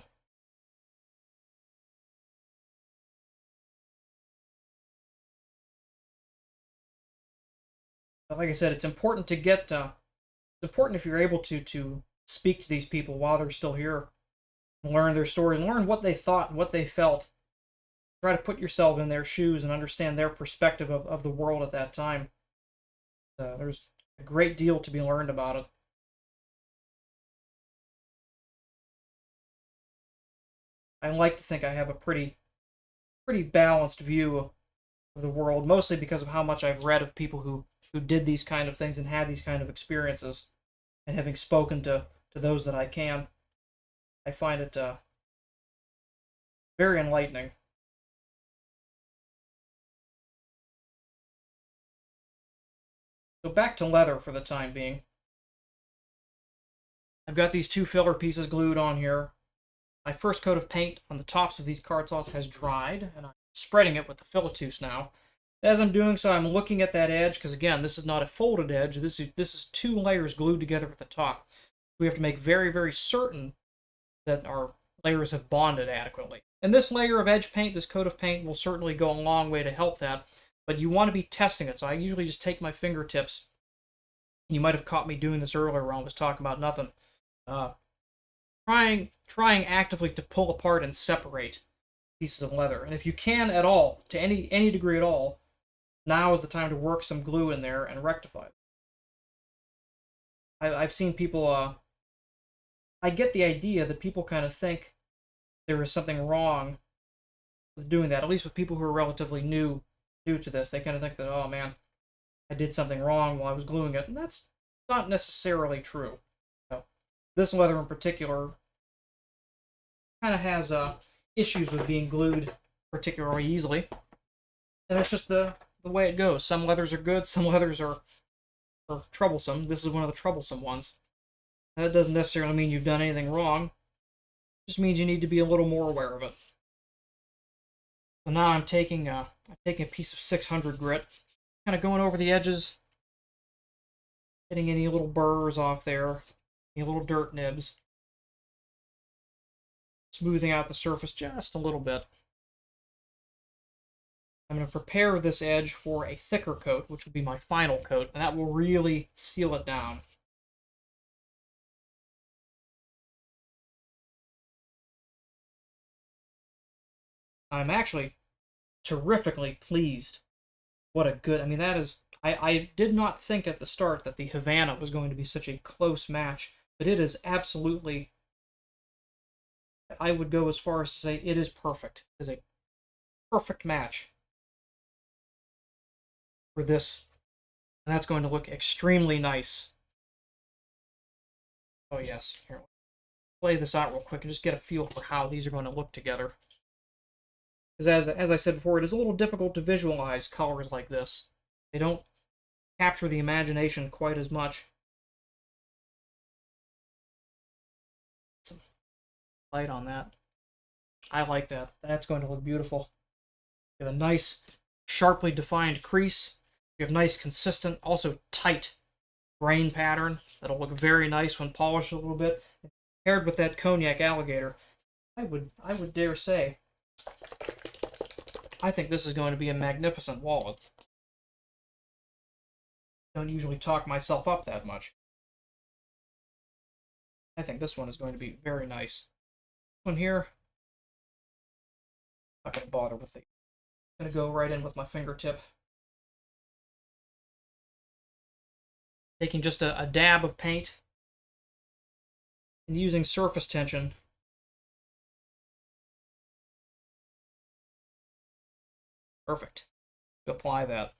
But like I said, it's important to get, it's important if you're able to speak to these people while they're still here, and learn their stories, and learn what they thought and what they felt. Try to put yourself in their shoes and understand their perspective of the world at that time. There's a great deal to be learned about it. I like to think I have a pretty balanced view of the world, mostly because of how much I've read of people who did these kind of things and had these kind of experiences, and having spoken to those that I can, I find it very enlightening. So back to leather for the time being. I've got these 2 filler pieces glued on here. My first coat of paint on the tops of these card slots has dried, and I'm spreading it with the filetus now. As I'm doing so, I'm looking at that edge, because again, this is not a folded edge. This is 2 layers glued together at the top. We have to make very, very certain that our layers have bonded adequately. And this layer of edge paint, this coat of paint, will certainly go a long way to help that. But you want to be testing it, so I usually just take my fingertips. You might have caught me doing this earlier when I was talking about nothing. Trying actively to pull apart and separate pieces of leather. And if you can at all, to any degree at all, now is the time to work some glue in there and rectify it. I've seen people, I get the idea that people kind of think there is something wrong with doing that, at least with people who are relatively new to this. They kind of think that, oh man, I did something wrong while I was gluing it, and that's not necessarily true. So, this leather in particular kind of has issues with being glued particularly easily, and that's just the way it goes. Some leathers are good, some leathers are or troublesome. This is one of the troublesome ones. That doesn't necessarily mean you've done anything wrong. It just means you need to be a little more aware of it. So now I'm taking a piece of 600 grit, kind of going over the edges, getting any little burrs off there, any little dirt nibs, smoothing out the surface just a little bit. I'm going to prepare this edge for a thicker coat, which will be my final coat, and that will really seal it down. I'm actually terrifically pleased. What a good, I mean, that is, I did not think at the start that the Havana was going to be such a close match, but it is absolutely, I would go as far as to say it is perfect. It is a perfect match for this, and that's going to look extremely nice. Oh yes, here, play this out real quick and just get a feel for how these are going to look together. Because as I said before, it is a little difficult to visualize colors like this. They don't capture the imagination quite as much. Some light on that. I like that. That's going to look beautiful. You have a nice, sharply defined crease. You have nice, consistent, also tight grain pattern. That'll look very nice when polished a little bit. Paired with that cognac alligator, I would dare say, I think this is going to be a magnificent wallet. I don't usually talk myself up that much. I think this one is going to be very nice. This one here, I'm not going to bother with it. I'm going to go right in with my fingertip. Taking just a dab of paint and using surface tension perfect to apply that.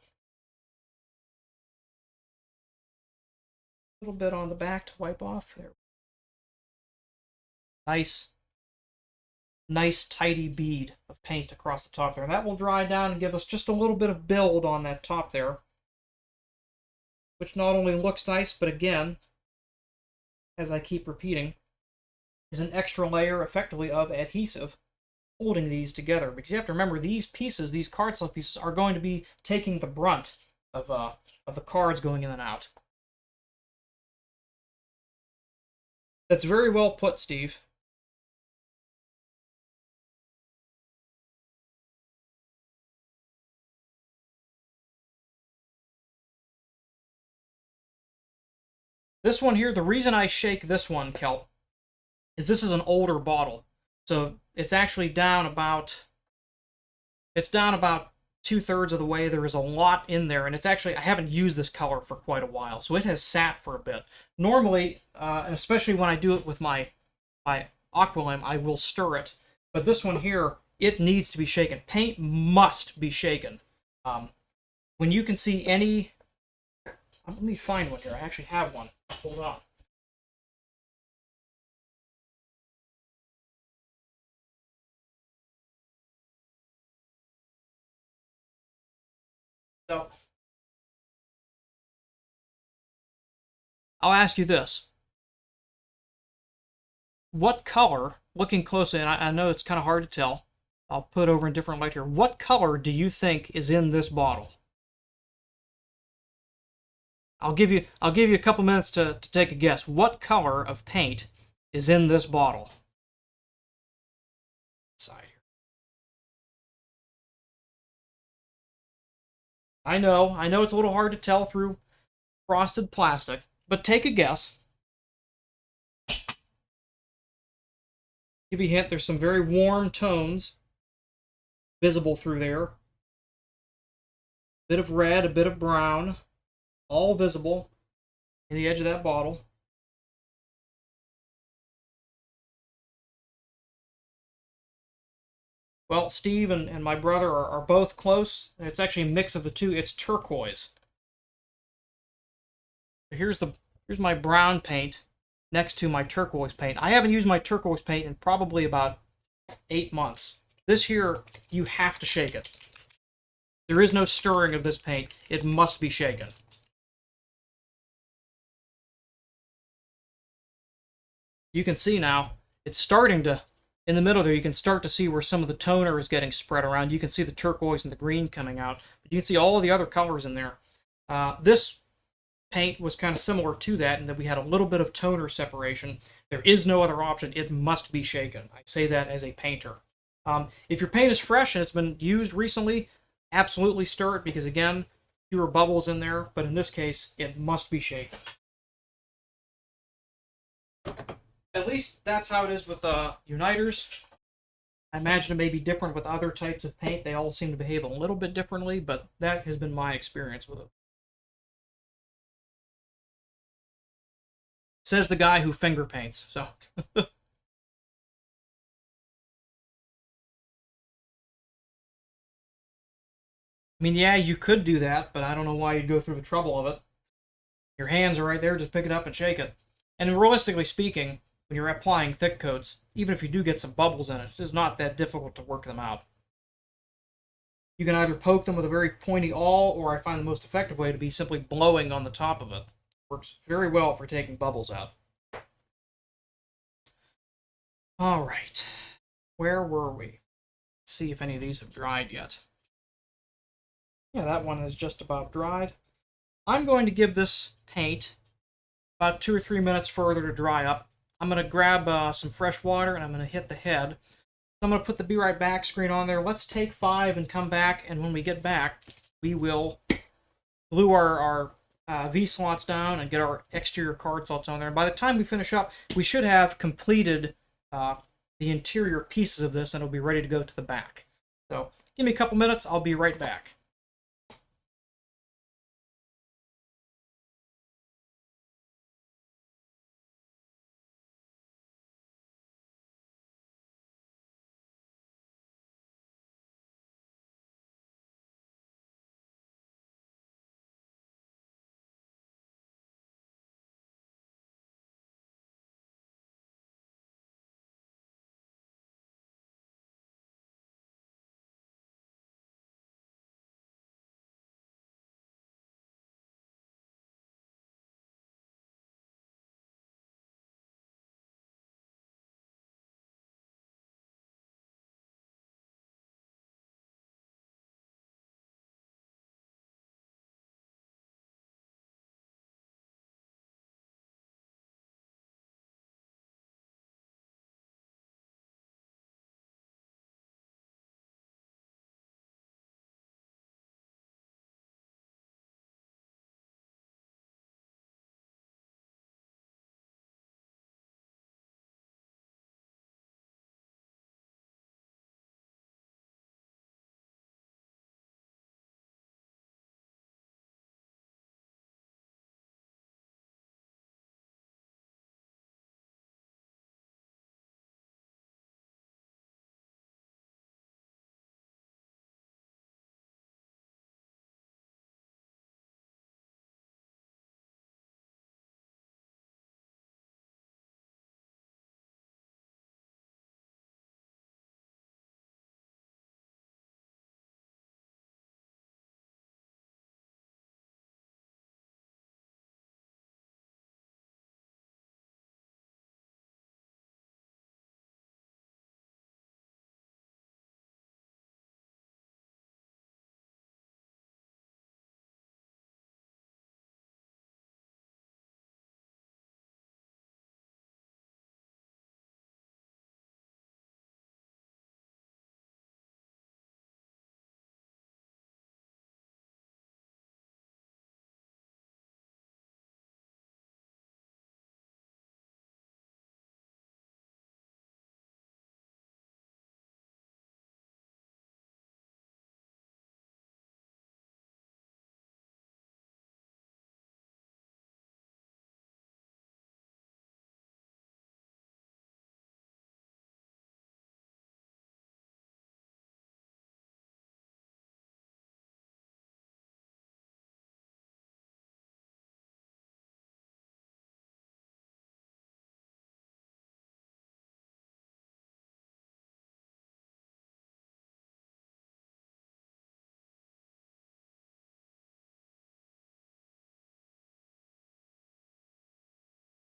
A little bit on the back to wipe off there. Nice tidy bead of paint across the top there. And that will dry down and give us just a little bit of build on that top there, which not only looks nice, but again, as I keep repeating, is an extra layer effectively of adhesive holding these together. Because you have to remember, these pieces, these cardstock pieces, are going to be taking the brunt of the cards going in and out. That's very well put, Steve. This one here, the reason I shake this one, Kelp, is this is an older bottle. So it's actually down about, it's down about 2/3 of the way. There is a lot in there, and it's actually, I haven't used this color for quite a while, so it has sat for a bit. Normally, and especially when I do it with my Aqua, I will stir it, but this one here, it needs to be shaken. Paint must be shaken. When you can see any, let me find one here. I actually have one. Hold on. So, I'll ask you this. What color, looking closely, and I know it's kind of hard to tell, I'll put it over in different light here. What color do you think is in this bottle? I'll give you a couple minutes to take a guess. What color of paint is in this bottle? Side here. I know it's a little hard to tell through frosted plastic, but take a guess. Give you a hint, there's some very warm tones visible through there. A bit of red, a bit of brown, all visible in the edge of that bottle. Well, Steve and my brother are both close. It's actually a mix of the two. It's turquoise. Here's my brown paint next to my turquoise paint. I haven't used my turquoise paint in probably about 8 months. This here, you have to shake it. There is no stirring of this paint. It must be shaken. You can see now, it's starting to, in the middle there, you can start to see where some of the toner is getting spread around. You can see the turquoise and the green coming out, but you can see all the other colors in there. This paint was kind of similar to that in that we had a little bit of toner separation. There is no other option. It must be shaken. I say that as a painter. If your paint is fresh and it's been used recently, absolutely stir it because, again, fewer bubbles in there, but in this case, it must be shaken. At least that's how it is with uniters. I imagine it may be different with other types of paint. They all seem to behave a little bit differently, but that has been my experience with it. Says the guy who finger paints, so. I mean, yeah, you could do that, but I don't know why you'd go through the trouble of it. Your hands are right there, just pick it up and shake it. And realistically speaking, when you're applying thick coats, even if you do get some bubbles in it, it's not that difficult to work them out. You can either poke them with a very pointy awl, or I find the most effective way to be simply blowing on the top of it. Works very well for taking bubbles out. All right, where were we? Let's see if any of these have dried yet. Yeah, that one is just about dried. I'm going to give this paint about 2 or 3 minutes further to dry up. I'm going to grab some fresh water and I'm going to hit the head. So I'm going to put the Be Right Back screen on there. Let's take 5 and come back, and when we get back, we will glue our V-slots down and get our exterior card slots on there. And by the time we finish up, we should have completed the interior pieces of this, and it'll be ready to go to the back. So give me a couple minutes. I'll be right back.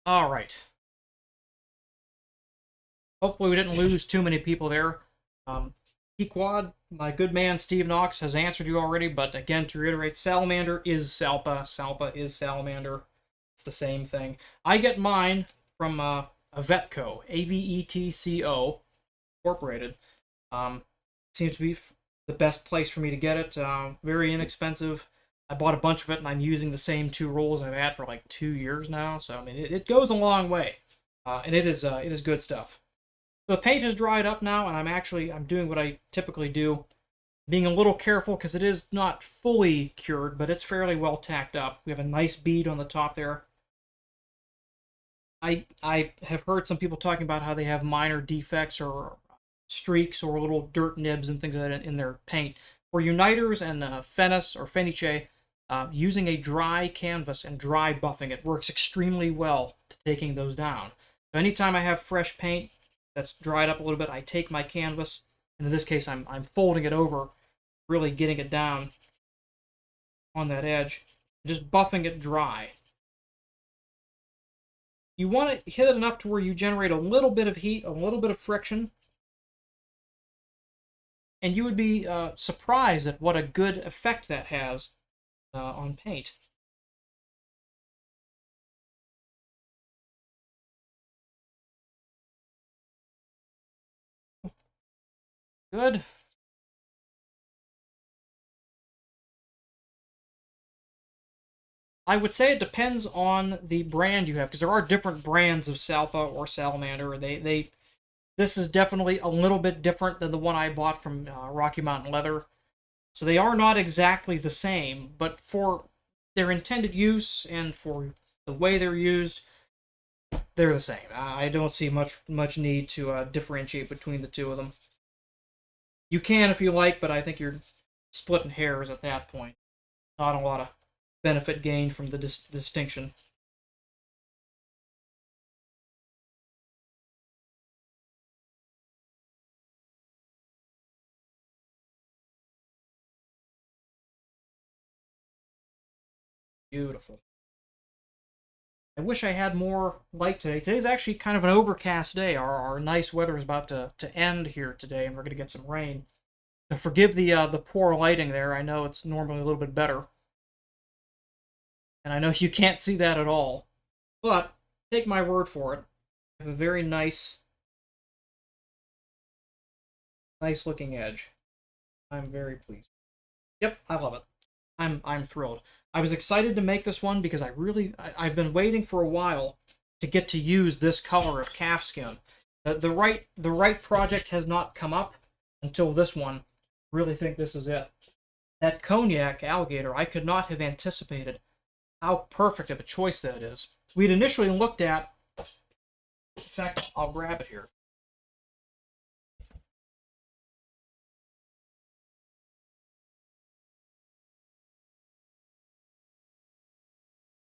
All right. hopefully we didn't lose too many people there. Pequod, my good man Steve Knox has answered you already, but again, to reiterate, salamander is salpa, salpa is salamander. It's the same thing. I get mine from Avetco, Avetco Incorporated. Seems to be the best place for me to get it. Very inexpensive. I bought a bunch of it, and I'm using the same 2 rolls I've had for like 2 years now. So I mean, it goes a long way, and it is good stuff. The paint has dried up now, and I'm doing what I typically do, being a little careful because it is not fully cured, but it's fairly well tacked up. We have a nice bead on the top there. I have heard some people talking about how they have minor defects or streaks or little dirt nibs and things like that in their paint. For uniters and Fenice or Fenice, using a dry canvas and dry buffing it works extremely well to taking those down. So anytime I have fresh paint that's dried up a little bit, I take my canvas, and in this case I'm folding it over, really getting it down on that edge, just buffing it dry. You want to hit it enough to where you generate a little bit of heat, a little bit of friction, and you would be surprised at what a good effect that has on paint. Good. I would say it depends on the brand you have, because there are different brands of Salpa or Salamander. This is definitely a little bit different than the one I bought from Rocky Mountain Leather. So they are not exactly the same, but for their intended use and for the way they're used, they're the same. I don't see much need to differentiate between the two of them. You can if you like, but I think you're splitting hairs at that point. Not a lot of benefit gained from the distinction. Beautiful. I wish I had more light today. Today's actually kind of an overcast day. Our nice weather is about to end here today, and we're going to get some rain. So forgive the poor lighting there. I know it's normally a little bit better. And I know you can't see that at all. But take my word for it. I have a very nice looking edge. I'm very pleased. Yep, I love it. I'm thrilled. I was excited to make this one because I've been waiting for a while to get to use this color of calfskin. The right project has not come up until this one. I really think this is it. That cognac alligator, I could not have anticipated how perfect of a choice that is. We'd initially looked at, in fact, I'll grab it here.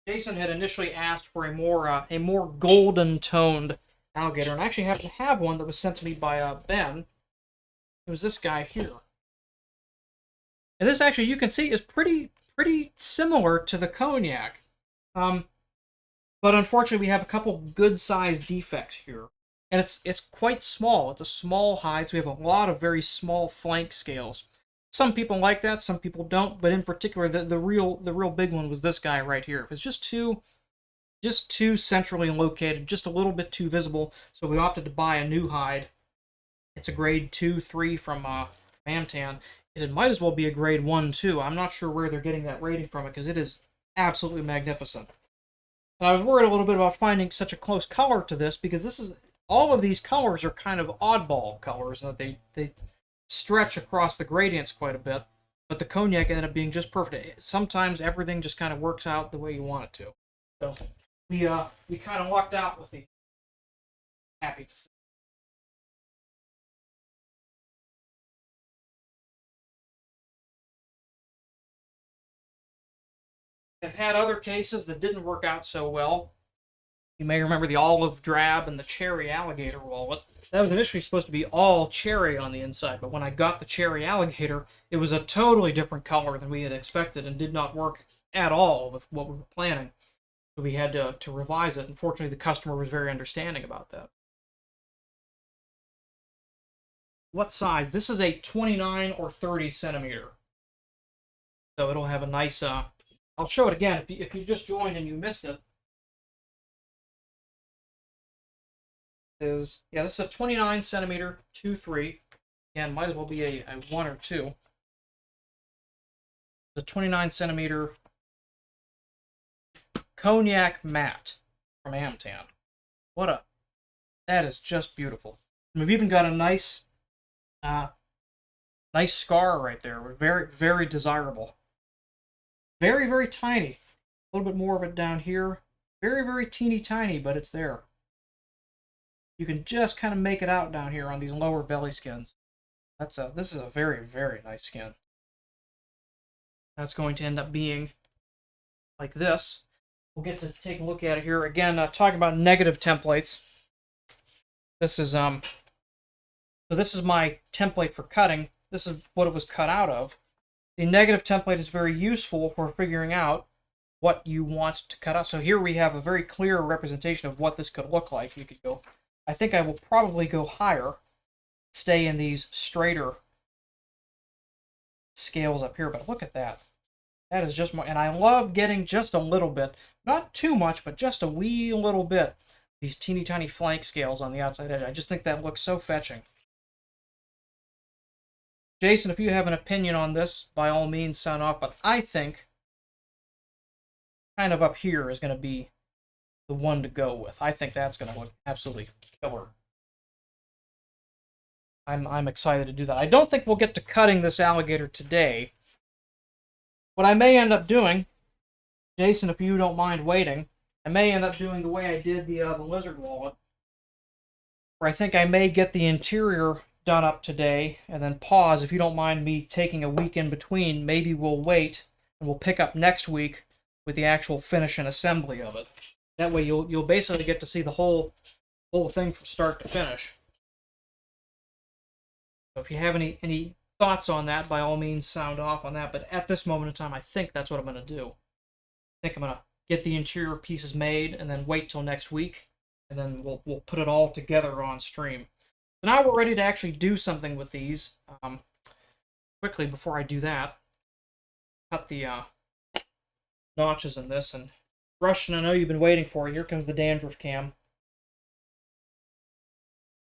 Jason had initially asked for a more golden toned alligator, and I actually happen to have one that was sent to me by Ben. It was this guy here, and this actually you can see is pretty similar to the cognac, but unfortunately we have a couple good sized defects here, and it's quite small. It's a small hide, so we have a lot of very small flank scales. Some people like that, some people don't, but in particular, the real big one was this guy right here. It was just too centrally located, just a little bit too visible, so we opted to buy a new hide. It's a grade 2-3 from Mamtan. It might as well be a grade 1-2. I'm not sure where they're getting that rating from it, because it is absolutely magnificent. And I was worried a little bit about finding such a close color to this, because all of these colors are kind of oddball colors, and they stretch across the gradients quite a bit, but the cognac ended up being just perfect. Sometimes everything just kind of works out the way you want it to. So we kind of lucked out with the happy. I've had other cases that didn't work out so well. You may remember the olive drab and the cherry alligator wallet. That was initially supposed to be all cherry on the inside, but when I got the cherry alligator, it was a totally different color than we had expected and did not work at all with what we were planning. So we had to revise it. Unfortunately, the customer was very understanding about that. what size? This is a 29 or 30 centimeter. So it'll have a nice, I'll show it again if you just joined and you missed it. This is a 29 centimeter 2-3. Again, might as well be a 1 or 2. The 29 centimeter cognac matte from Amtan. That is just beautiful. And we've even got a nice scar right there. Very, very desirable. Very, very tiny. A little bit more of it down here. Very, very teeny tiny, but it's there. You can just kind of make it out down here on these lower belly skins. This is a very, very nice skin. That's going to end up being like this. We'll get to take a look at it here. Again, talking about negative templates. This is so this is my template for cutting. This is what it was cut out of. The negative template is very useful for figuring out what you want to cut out. So here we have a very clear representation of what this could look like. You could go, I think I will probably go higher, stay in these straighter scales up here, but look at that. That is just more, and I love getting just a little bit, not too much, but just a wee little bit, these teeny tiny flank scales on the outside edge. I just think that looks so fetching. Jason, if you have an opinion on this, by all means sound off, but I think kind of up here is going to be the one to go with. I think that's going to look absolutely killer. I'm excited to do that. I don't think we'll get to cutting this alligator today. What I may end up doing, Jason, if you don't mind waiting, I may end up doing the way I did the lizard wallet, where I think I may get the interior done up today and then pause. If you don't mind me taking a week in between, maybe we'll wait and we'll pick up next week with the actual finish and assembly of it. That way you'll basically get to see the whole thing from start to finish. So if you have any thoughts on that, by all means sound off on that, but at this moment in time I think that's what I'm going to do. I think I'm going to get the interior pieces made and then wait till next week, and then we'll put it all together on stream. So now we're ready to actually do something with these. Quickly, before I do that, cut the notches in this, and Russian, I know you've been waiting for it. Here comes the dandruff cam.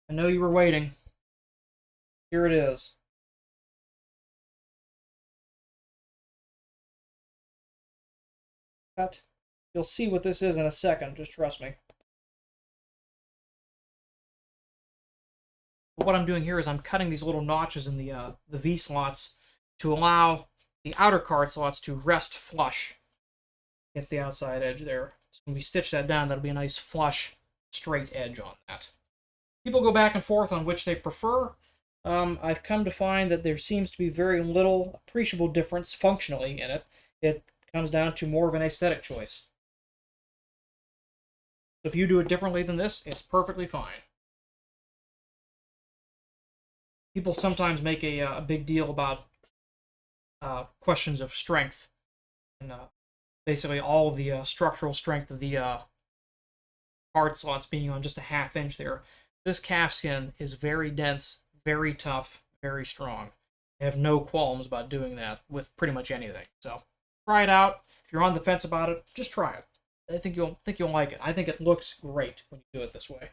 I know you were waiting. Here it is. Cut. You'll see what this is in a second, just trust me. What I'm doing here is I'm cutting these little notches in the V-slots to allow the outer card slots to rest flush against the outside edge there. So when we stitch that down, that'll be a nice flush, straight edge on that. People go back and forth on which they prefer. I've come to find that there seems to be very little appreciable difference functionally in it. It comes down to more of an aesthetic choice. If you do it differently than this, it's perfectly fine. People sometimes make a big deal about questions of strength, and basically all of the structural strength of the card slots being on just a ½ inch there. This calf skin is very dense, very tough, very strong. I have no qualms about doing that with pretty much anything. So try it out. If you're on the fence about it, just try it. I think you'll like it. I think it looks great when you do it this way.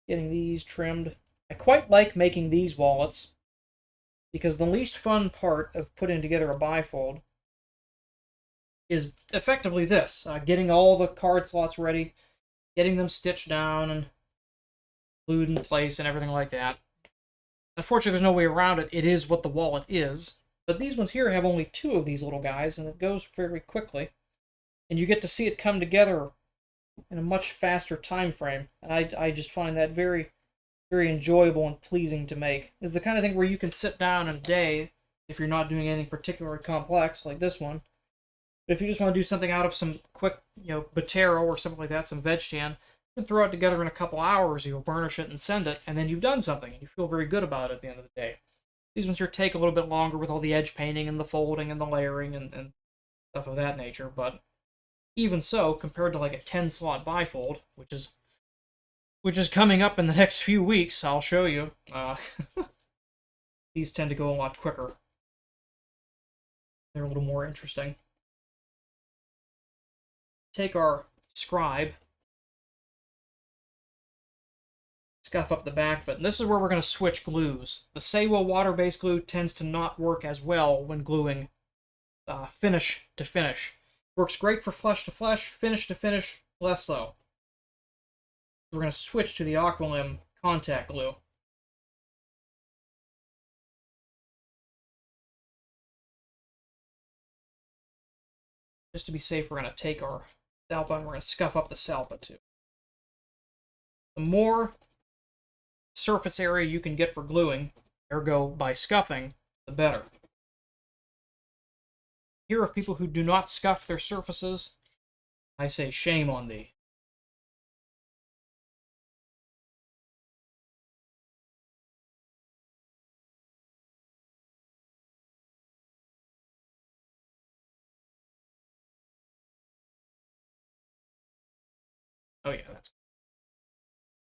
Getting these trimmed. I quite like making these wallets because the least fun part of putting together a bifold is effectively this, getting all the card slots ready, getting them stitched down and glued in place and everything like that. Unfortunately, there's no way around it. It is what the wallet is. But these ones here have only 2 of these little guys, and it goes very quickly. And you get to see it come together in a much faster time frame. And I just find that very, very enjoyable and pleasing to make. It's the kind of thing where you can sit down in a day, if you're not doing anything particularly complex, like this one. But if you just want to do something out of some quick, Botero or something like that, some veg tan, you can throw it together in a couple hours, you'll burnish it and send it, and then you've done something, and you feel very good about it at the end of the day. These ones here take a little bit longer with all the edge painting and the folding and the layering and stuff of that nature, but even so, compared to like a 10-slot bifold, which is which is coming up in the next few weeks. I'll show you. These tend to go a lot quicker. They're a little more interesting. Take our scribe, scuff up the back of it, and this is where we're going to switch glues. The Sewa water-based glue tends to not work as well when gluing finish to finish. Works great for flesh to flesh, finish to finish, less so. We're going to switch to the Aqua contact glue. Just to be safe, we're going to take our salpa and we're going to scuff up the salpa too. The more surface area you can get for gluing, ergo by scuffing, the better. Here of people who do not scuff their surfaces, I say shame on thee. Oh yeah, that's...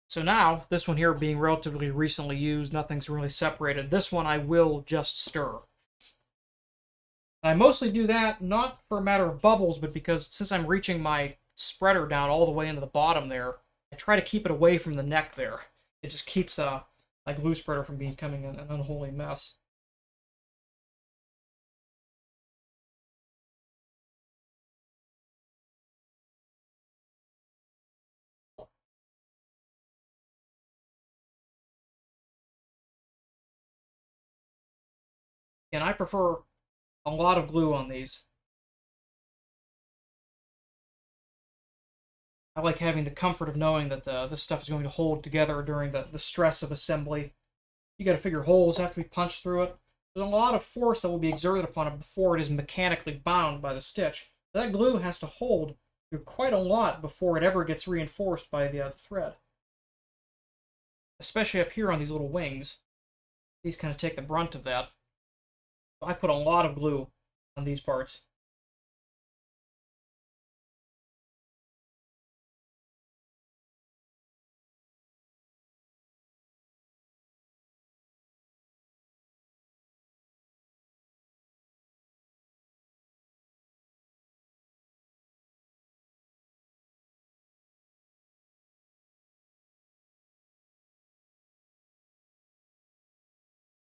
So now, this one here being relatively recently used, nothing's really separated. This one I will just stir. I mostly do that not for a matter of bubbles, but because since I'm reaching my spreader down all the way into the bottom there, I try to keep it away from the neck there. It just keeps my glue spreader from becoming an unholy mess. And I prefer a lot of glue on these. I like having the comfort of knowing that this stuff is going to hold together during the stress of assembly. You got to figure holes have to be punched through it. There's a lot of force that will be exerted upon it before it is mechanically bound by the stitch. That glue has to hold through quite a lot before it ever gets reinforced by the thread. Especially up here on these little wings. These kind of take the brunt of that. I put a lot of glue on these parts.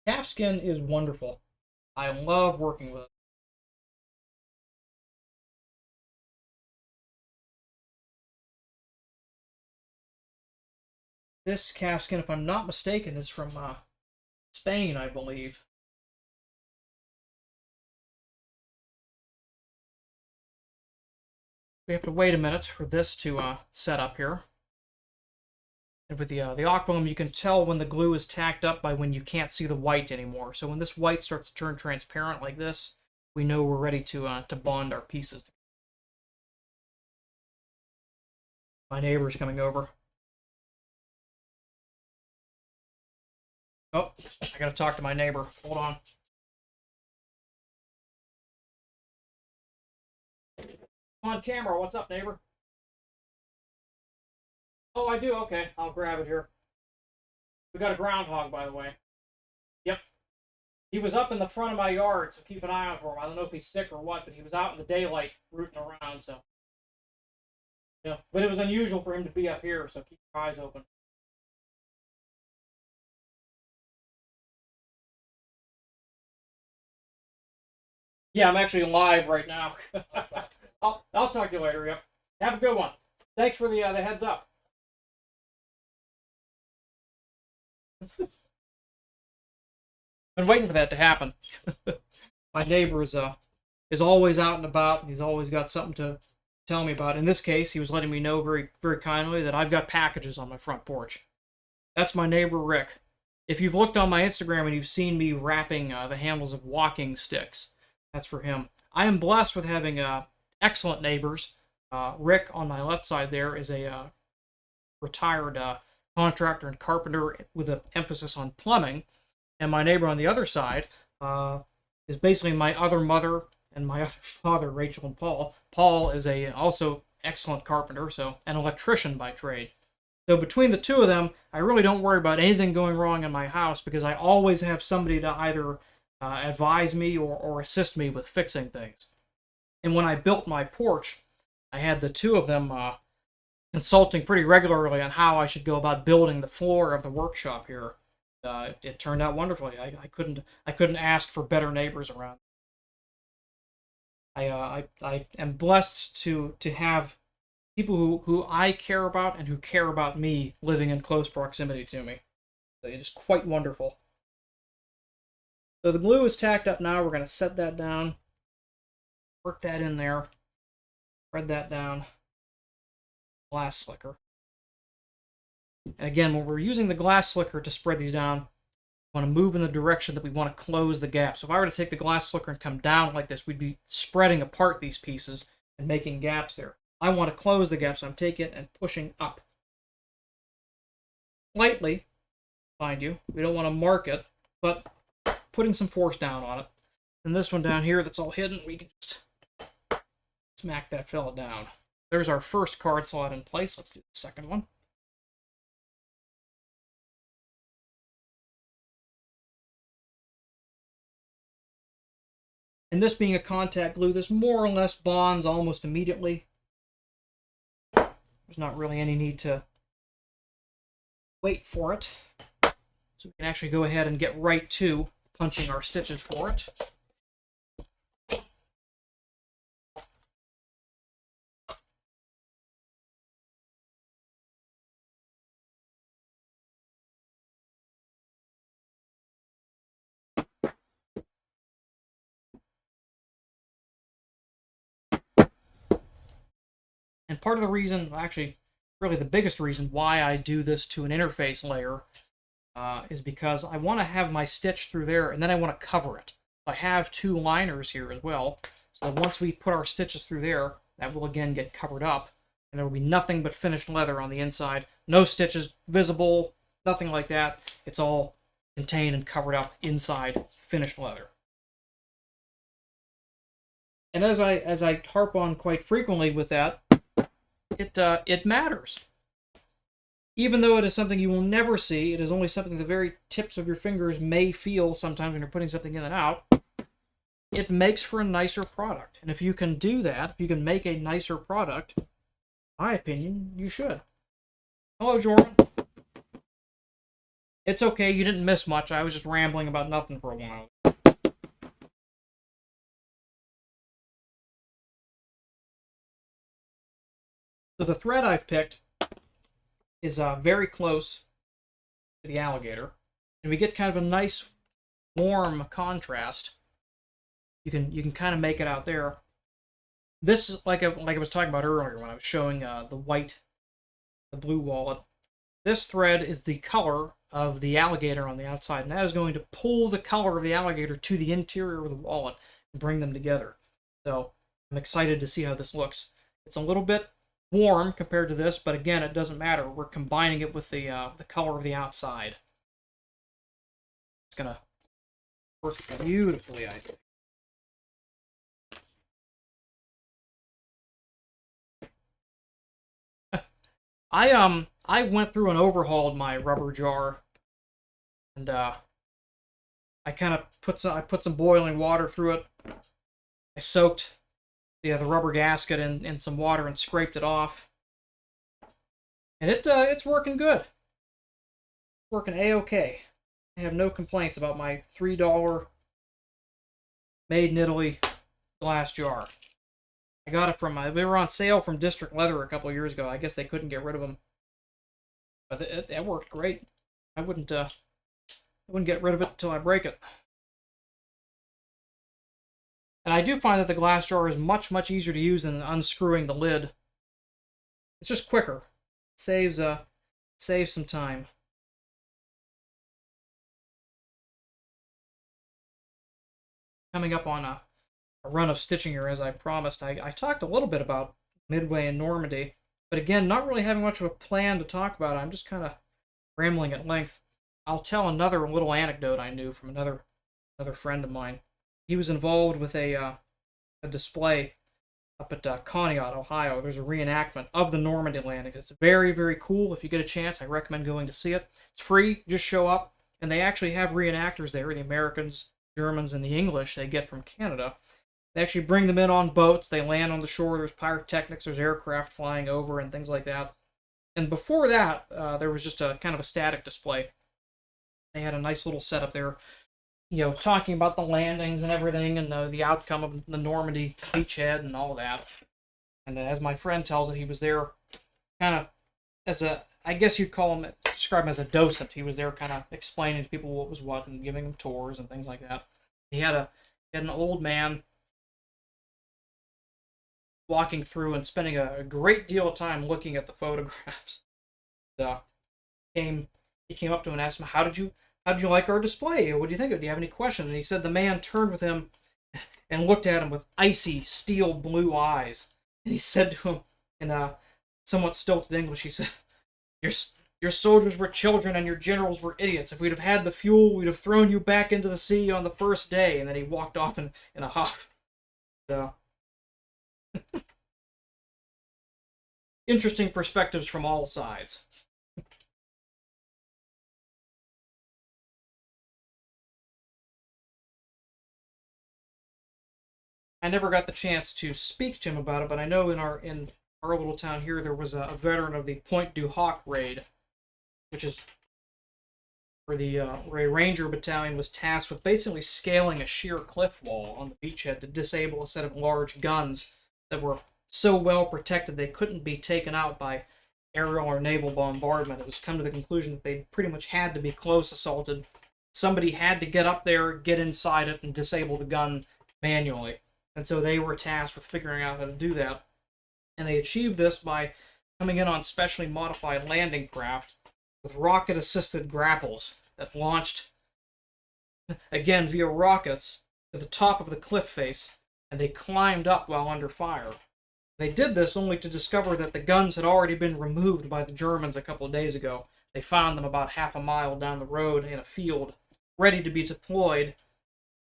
Calfskin is wonderful. I love working with it. This calfskin, if I'm not mistaken, is from Spain, I believe. We have to wait a minute for this to set up here. And with the Aqua, you can tell when the glue is tacked up by when you can't see the white anymore. So when this white starts to turn transparent like this, we know we're ready to bond our pieces. My neighbor's coming over. Oh, I gotta talk to my neighbor. Hold on. On camera, what's up, neighbor? Oh, I do? Okay, I'll grab it here. We got a groundhog, by the way. Yep. He was up in the front of my yard, so keep an eye out for him. I don't know if he's sick or what, but he was out in the daylight rooting around, so. Yeah, but it was unusual for him to be up here, so keep your eyes open. Yeah, I'm actually live right now. I'll talk to you later, yep. Have a good one. Thanks for the heads up. Been waiting for that to happen. My neighbor is always out and about, and he's always got something to tell me about. In this case, he was letting me know very, very kindly that I've got packages on my front porch. That's my neighbor, Rick. If you've looked on my Instagram and you've seen me wrapping the handles of walking sticks, that's for him. I am blessed with having excellent neighbors. Rick, on my left side there, is a retired contractor and carpenter with an emphasis on plumbing. And my neighbor on the other side is basically my other mother and my other father, Rachel and Paul. Paul is a also excellent carpenter, so an electrician by trade. So between the two of them, I really don't worry about anything going wrong in my house because I always have somebody to either advise me or assist me with fixing things. And when I built my porch, I had the two of them consulting pretty regularly on how I should go about building the floor of the workshop here. It turned out wonderfully. I couldn't ask for better neighbors around. I am blessed to have people who I care about and who care about me living in close proximity to me. So it is quite wonderful. So the glue is tacked up now. We're going to set that down. Work that in there. Spread that down. Glass slicker. And again, when we're using the glass slicker to spread these down, we want to move in the direction that we want to close the gap. So if I were to take the glass slicker and come down like this, we'd be spreading apart these pieces and making gaps there. I want to close the gap, so I'm taking it and pushing up. Lightly, mind you. We don't want to mark it, but putting some force down on it. And this one down here that's all hidden, we can just smack that fella down. There's our first card slot in place. Let's do the second one. And this being a contact glue, this more or less bonds almost immediately. There's not really any need to wait for it. So we can actually go ahead and get right to punching our stitches for it. And part of the reason, actually, really the biggest reason why I do this to an interface layer is because I want to have my stitch through there, and then I want to cover it. I have two liners here as well, so that once we put our stitches through there, that will again get covered up, and there will be nothing but finished leather on the inside. No stitches visible, nothing like that. It's all contained and covered up inside finished leather. And as I harp on quite frequently with that, it matters. Even though it is something you will never see, it is only something the very tips of your fingers may feel sometimes when you're putting something in and out. It makes for a nicer product. And if you can do that, if you can make a nicer product, in my opinion, you should. Hello, Jordan. It's okay, you didn't miss much. I was just rambling about nothing for a while. So the thread I've picked is very close to the alligator, and we get kind of a nice warm contrast. You can kind of make it out there. This is like I was talking about earlier when I was showing the blue wallet. This thread is the color of the alligator on the outside, and that is going to pull the color of the alligator to the interior of the wallet and bring them together. So I'm excited to see how this looks. It's a little bit warm compared to this, but again, it doesn't matter. We're combining it with the color of the outside. It's gonna work beautifully, I think. I went through and overhauled my rubber jar, and I kind of put some boiling water through it. I soaked the rubber gasket in some water and scraped it off, and it's working good. Working a-okay. I have no complaints about my $3 made in Italy glass jar. I got it from they were on sale from District Leather a couple of years ago. I guess they couldn't get rid of them, but it worked great. I wouldn't get rid of it until I break it. And I do find that the glass jar is much, much easier to use than unscrewing the lid. It's just quicker. It saves some time. Coming up on a run of stitching here, as I promised. I talked a little bit about Midway and Normandy, but again, not really having much of a plan to talk about it. I'm just kind of rambling at length. I'll tell another little anecdote I knew from another friend of mine. He was involved with a display up at Conneaut, Ohio. There's a reenactment of the Normandy Landings. It's very, very cool. If you get a chance, I recommend going to see it. It's free. Just show up. And they actually have reenactors there, the Americans, Germans, and the English they get from Canada. They actually bring them in on boats. They land on the shore. There's pyrotechnics. There's aircraft flying over and things like that. And before that, there was just a kind of a static display. They had a nice little setup there, talking about the landings and everything and the outcome of the Normandy beachhead and all that. And as my friend tells it, he was there kind of as I guess you'd describe him as a docent. He was there kind of explaining to people what was what and giving them tours and things like that. He had an old man walking through and spending a great deal of time looking at the photographs. He came up to him and asked him, How did you like our display? What do you think of it? Do you have any questions?" And he said the man turned with him and looked at him with icy, steel blue eyes. And he said to him in somewhat stilted English, he said, Your soldiers were children and your generals were idiots. If we'd have had the fuel, we'd have thrown you back into the sea on the first day." And then he walked off in a huff. Interesting perspectives from all sides. I never got the chance to speak to him about it, but I know in our little town here there was a veteran of the Pointe Du Hoc Raid, which is where a ranger battalion was tasked with basically scaling a sheer cliff wall on the beachhead to disable a set of large guns that were so well protected they couldn't be taken out by aerial or naval bombardment. It was come to the conclusion that they pretty much had to be close assaulted. Somebody had to get up there, get inside it, and disable the gun manually. And so they were tasked with figuring out how to do that. And they achieved this by coming in on specially modified landing craft with rocket-assisted grapples that launched, again via rockets, to the top of the cliff face, and they climbed up while under fire. They did this only to discover that the guns had already been removed by the Germans a couple of days ago. They found them about half a mile down the road in a field, ready to be deployed,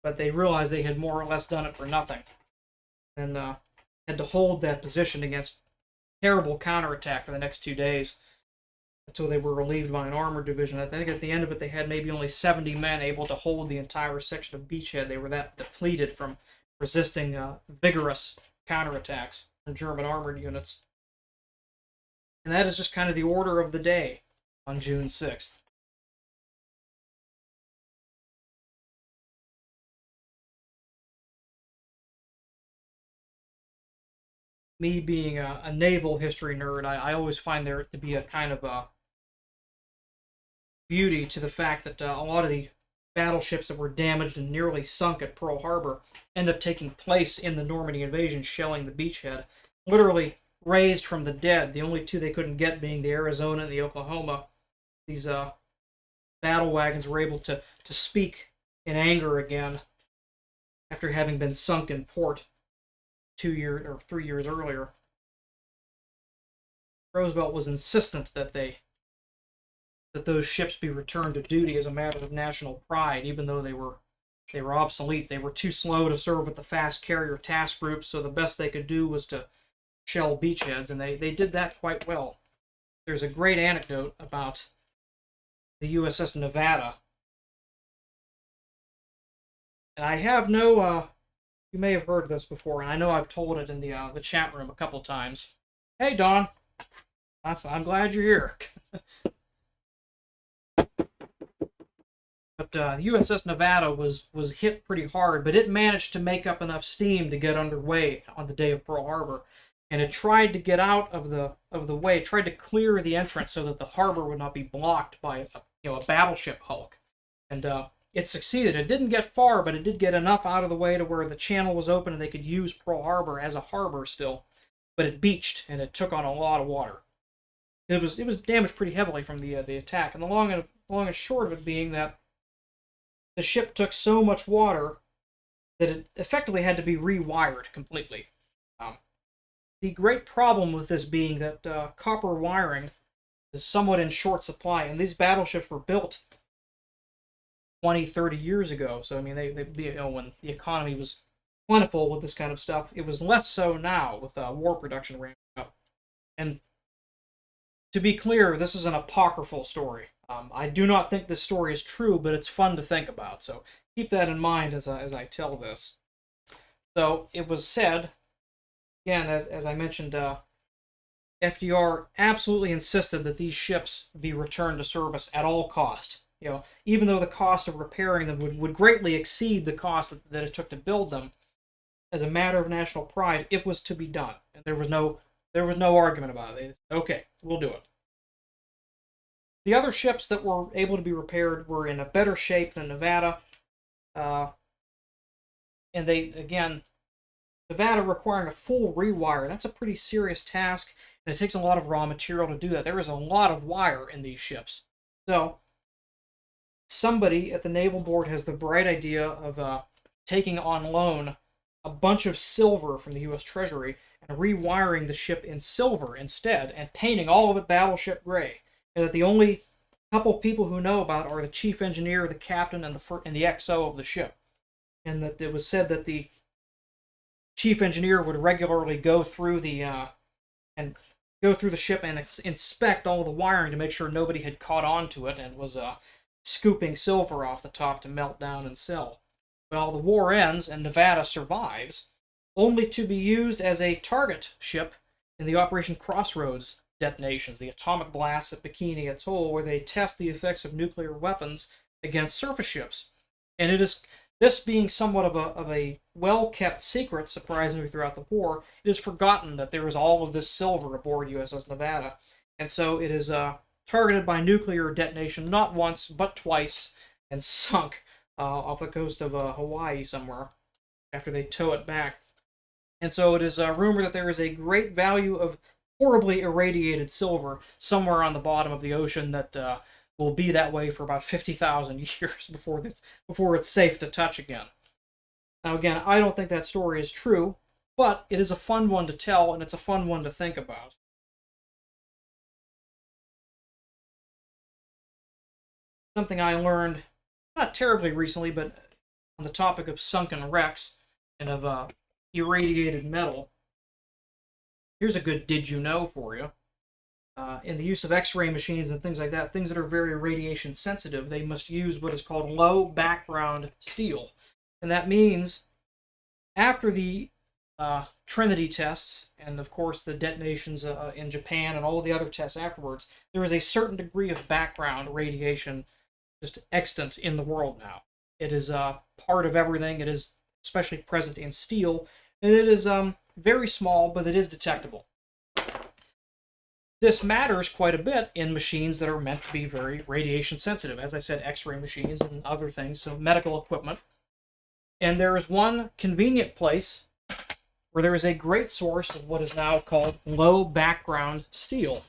but they realized they had more or less done it for nothing. And had to hold that position against terrible counterattack for the next 2 days until they were relieved by an armored division. I think at the end of it they had maybe only 70 men able to hold the entire section of beachhead. They were that depleted from resisting vigorous counterattacks from German armored units. And that is just kind of the order of the day on June 6th. Me being a naval history nerd, I always find there to be a kind of a beauty to the fact that a lot of the battleships that were damaged and nearly sunk at Pearl Harbor end up taking place in the Normandy Invasion, shelling the beachhead. Literally raised from the dead, the only two they couldn't get being the Arizona and the Oklahoma. These battle wagons were able to speak in anger again after having been sunk in port 2 years or 3 years earlier. Roosevelt was insistent that those ships be returned to duty as a matter of national pride, even though they were obsolete. They were too slow to serve with the fast carrier task groups, so the best they could do was to shell beachheads, and they did that quite well. There's a great anecdote about the USS Nevada, and I have no you may have heard this before, and I know I've told it in the chat room a couple times. Hey, Don. I'm glad you're here. But the USS Nevada was hit pretty hard, but it managed to make up enough steam to get underway on the day of Pearl Harbor, and it tried to get out of the way, tried to clear the entrance so that the harbor would not be blocked by a battleship hulk, and it succeeded. It didn't get far, but it did get enough out of the way to where the channel was open and they could use Pearl Harbor as a harbor still. But it beached and it took on a lot of water. It was damaged pretty heavily from the attack. And the long and short of it being that the ship took so much water that it effectively had to be rewired completely. The great problem with this being that copper wiring is somewhat in short supply, and these battleships were built 20, 30 years ago. So, I mean, they when the economy was plentiful with this kind of stuff. It was less so now with war production ramping up. And to be clear, this is an apocryphal story. I do not think this story is true, but it's fun to think about. So keep that in mind as I tell this. So it was said, again, as I mentioned, FDR absolutely insisted that these ships be returned to service at all cost. Even though the cost of repairing them would greatly exceed the cost that it took to build them, as a matter of national pride, it was to be done. And there was no argument about it. They said, okay, we'll do it. The other ships that were able to be repaired were in a better shape than Nevada. And they, again, Nevada requiring a full rewire, that's a pretty serious task, and it takes a lot of raw material to do that. There is a lot of wire in these ships. So, somebody at the Naval Board has the bright idea of taking on loan a bunch of silver from the U.S. Treasury and rewiring the ship in silver instead, and painting all of it battleship gray. And that the only couple people who know about it are the chief engineer, the captain, and the XO of the ship. And that it was said that the chief engineer would regularly go through the ship and inspect all the wiring to make sure nobody had caught on to it and was scooping silver off the top to melt down and sell. Well, the war ends and Nevada survives, only to be used as a target ship in the Operation Crossroads detonations, the atomic blasts at Bikini Atoll, where they test the effects of nuclear weapons against surface ships. And it is, this being somewhat of a well-kept secret, surprisingly, throughout the war, it is forgotten that there is all of this silver aboard USS Nevada. And so it is targeted by nuclear detonation not once, but twice, and sunk off the coast of Hawaii somewhere after they tow it back. And so it is rumored that there is a great value of horribly irradiated silver somewhere on the bottom of the ocean that will be that way for about 50,000 years before it's safe to touch again. Now again, I don't think that story is true, but it is a fun one to tell, and it's a fun one to think about. Something I learned, not terribly recently, but on the topic of sunken wrecks and of irradiated metal. Here's a good did you know for you. In the use of X-ray machines and things like that, things that are very radiation sensitive, they must use what is called low background steel. And that means after the Trinity tests, and of course the detonations in Japan and all the other tests afterwards, there is a certain degree of background radiation just extant in the world now. It is part of everything. It is especially present in steel, and it is very small, but it is detectable. This matters quite a bit in machines that are meant to be very radiation sensitive. As I said, X-ray machines and other things, so medical equipment. And there is one convenient place where there is a great source of what is now called low background steel.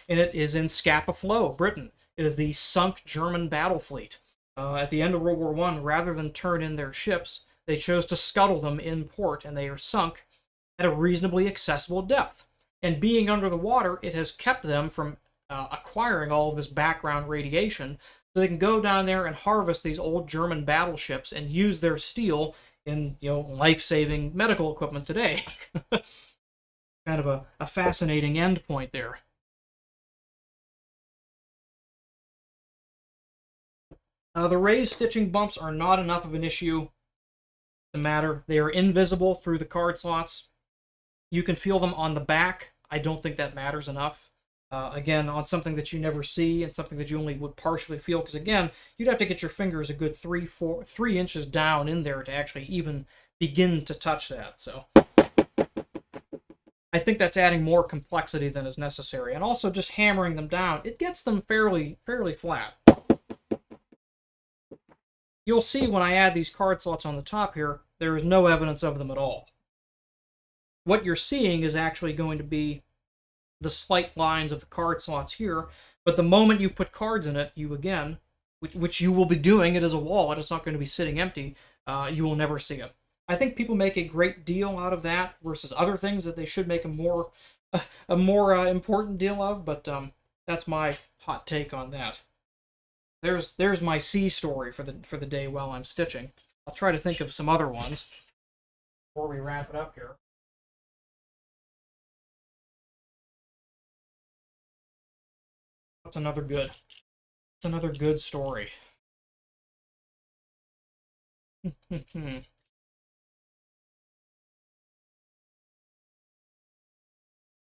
And it is in Scapa Flow, Britain. It is the sunk German battle fleet. At the end of World War I, rather than turn in their ships, they chose to scuttle them in port, and they are sunk at a reasonably accessible depth. And being under the water, it has kept them from acquiring all of this background radiation, so they can go down there and harvest these old German battleships and use their steel in, life-saving medical equipment today. Kind of a fascinating end point there. The raised stitching bumps are not enough of an issue to matter. They are invisible through the card slots. You can feel them on the back. I don't think that matters enough. Again, on something that you never see and something that you only would partially feel, because again, you'd have to get your fingers a good 3 inches down in there to actually even begin to touch that. So I think that's adding more complexity than is necessary. And also just hammering them down, it gets them fairly flat. You'll see when I add these card slots on the top here, there is no evidence of them at all. What you're seeing is actually going to be the slight lines of the card slots here, but the moment you put cards in it, you again, which you will be doing, it is a wallet, it's not going to be sitting empty, you will never see it. I think people make a great deal out of that versus other things that they should make a more important deal of, but that's my hot take on that. There's my C story for the day while I'm stitching. I'll try to think of some other ones. before we wrap it up here. That's another good. It's another good story.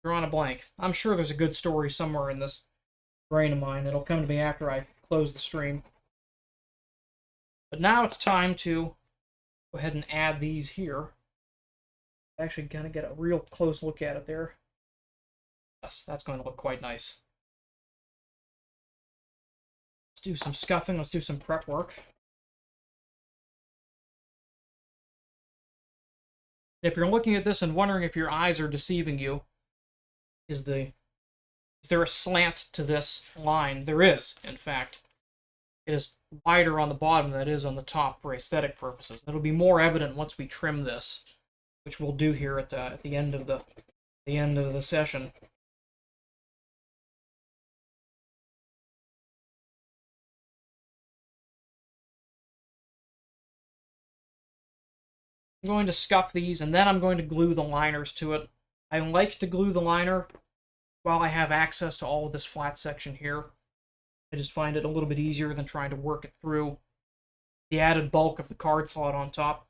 Drawing a blank. I'm sure there's a good story somewhere in this brain of mine that'll come to me after I close the stream. But now it's time to go ahead and add these here. Actually, kind of get a real close look at it there. Yes, that's going to look quite nice. Let's do some scuffing. Let's do some prep work. If you're looking at this and wondering if your eyes are deceiving you, is there a slant to this line? There is, in fact. It is wider on the bottom than it is on the top for aesthetic purposes. It'll be more evident once we trim this, which we'll do here at the end of the session. I'm going to scuff these, and then I'm going to glue the liners to it. I like to glue the liner while I have access to all of this flat section here. I just find it a little bit easier than trying to work it through the added bulk of the card slot on top.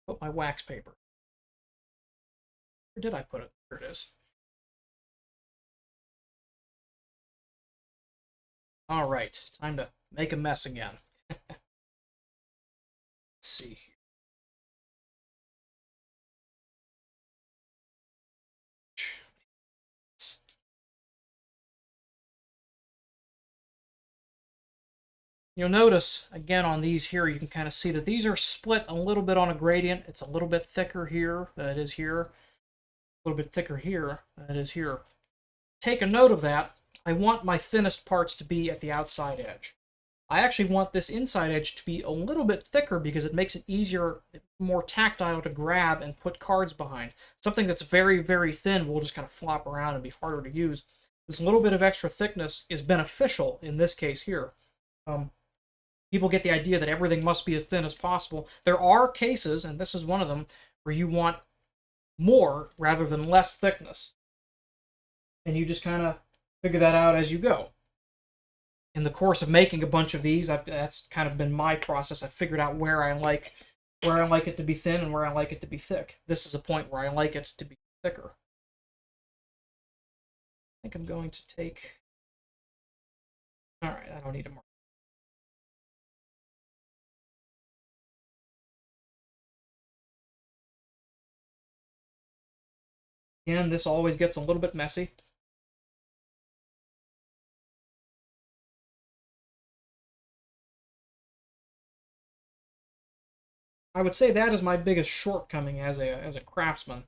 Put my wax paper. Where did I put it? There it is. All right, time to make a mess again. Let's see here. You'll notice, again, on these here, you can kind of see that these are split a little bit on a gradient. It's a little bit thicker here than it is here. A little bit thicker here than it is here. Take a note of that. I want my thinnest parts to be at the outside edge. I actually want this inside edge to be a little bit thicker because it makes it easier, more tactile to grab and put cards behind. Something that's very, very thin will just kind of flop around and be harder to use. This little bit of extra thickness is beneficial in this case here. People get the idea that everything must be as thin as possible. There are cases, and this is one of them, where you want more rather than less thickness. And you just kind of figure that out as you go. In the course of making a bunch of these, that's kind of been my process. I've figured out where I like it to be thin and where I like it to be thick. This is a point where I like it to be thicker. I think I'm going to take... All right, I don't need a marker. Again, this always gets a little bit messy. I would say that is my biggest shortcoming as a craftsman.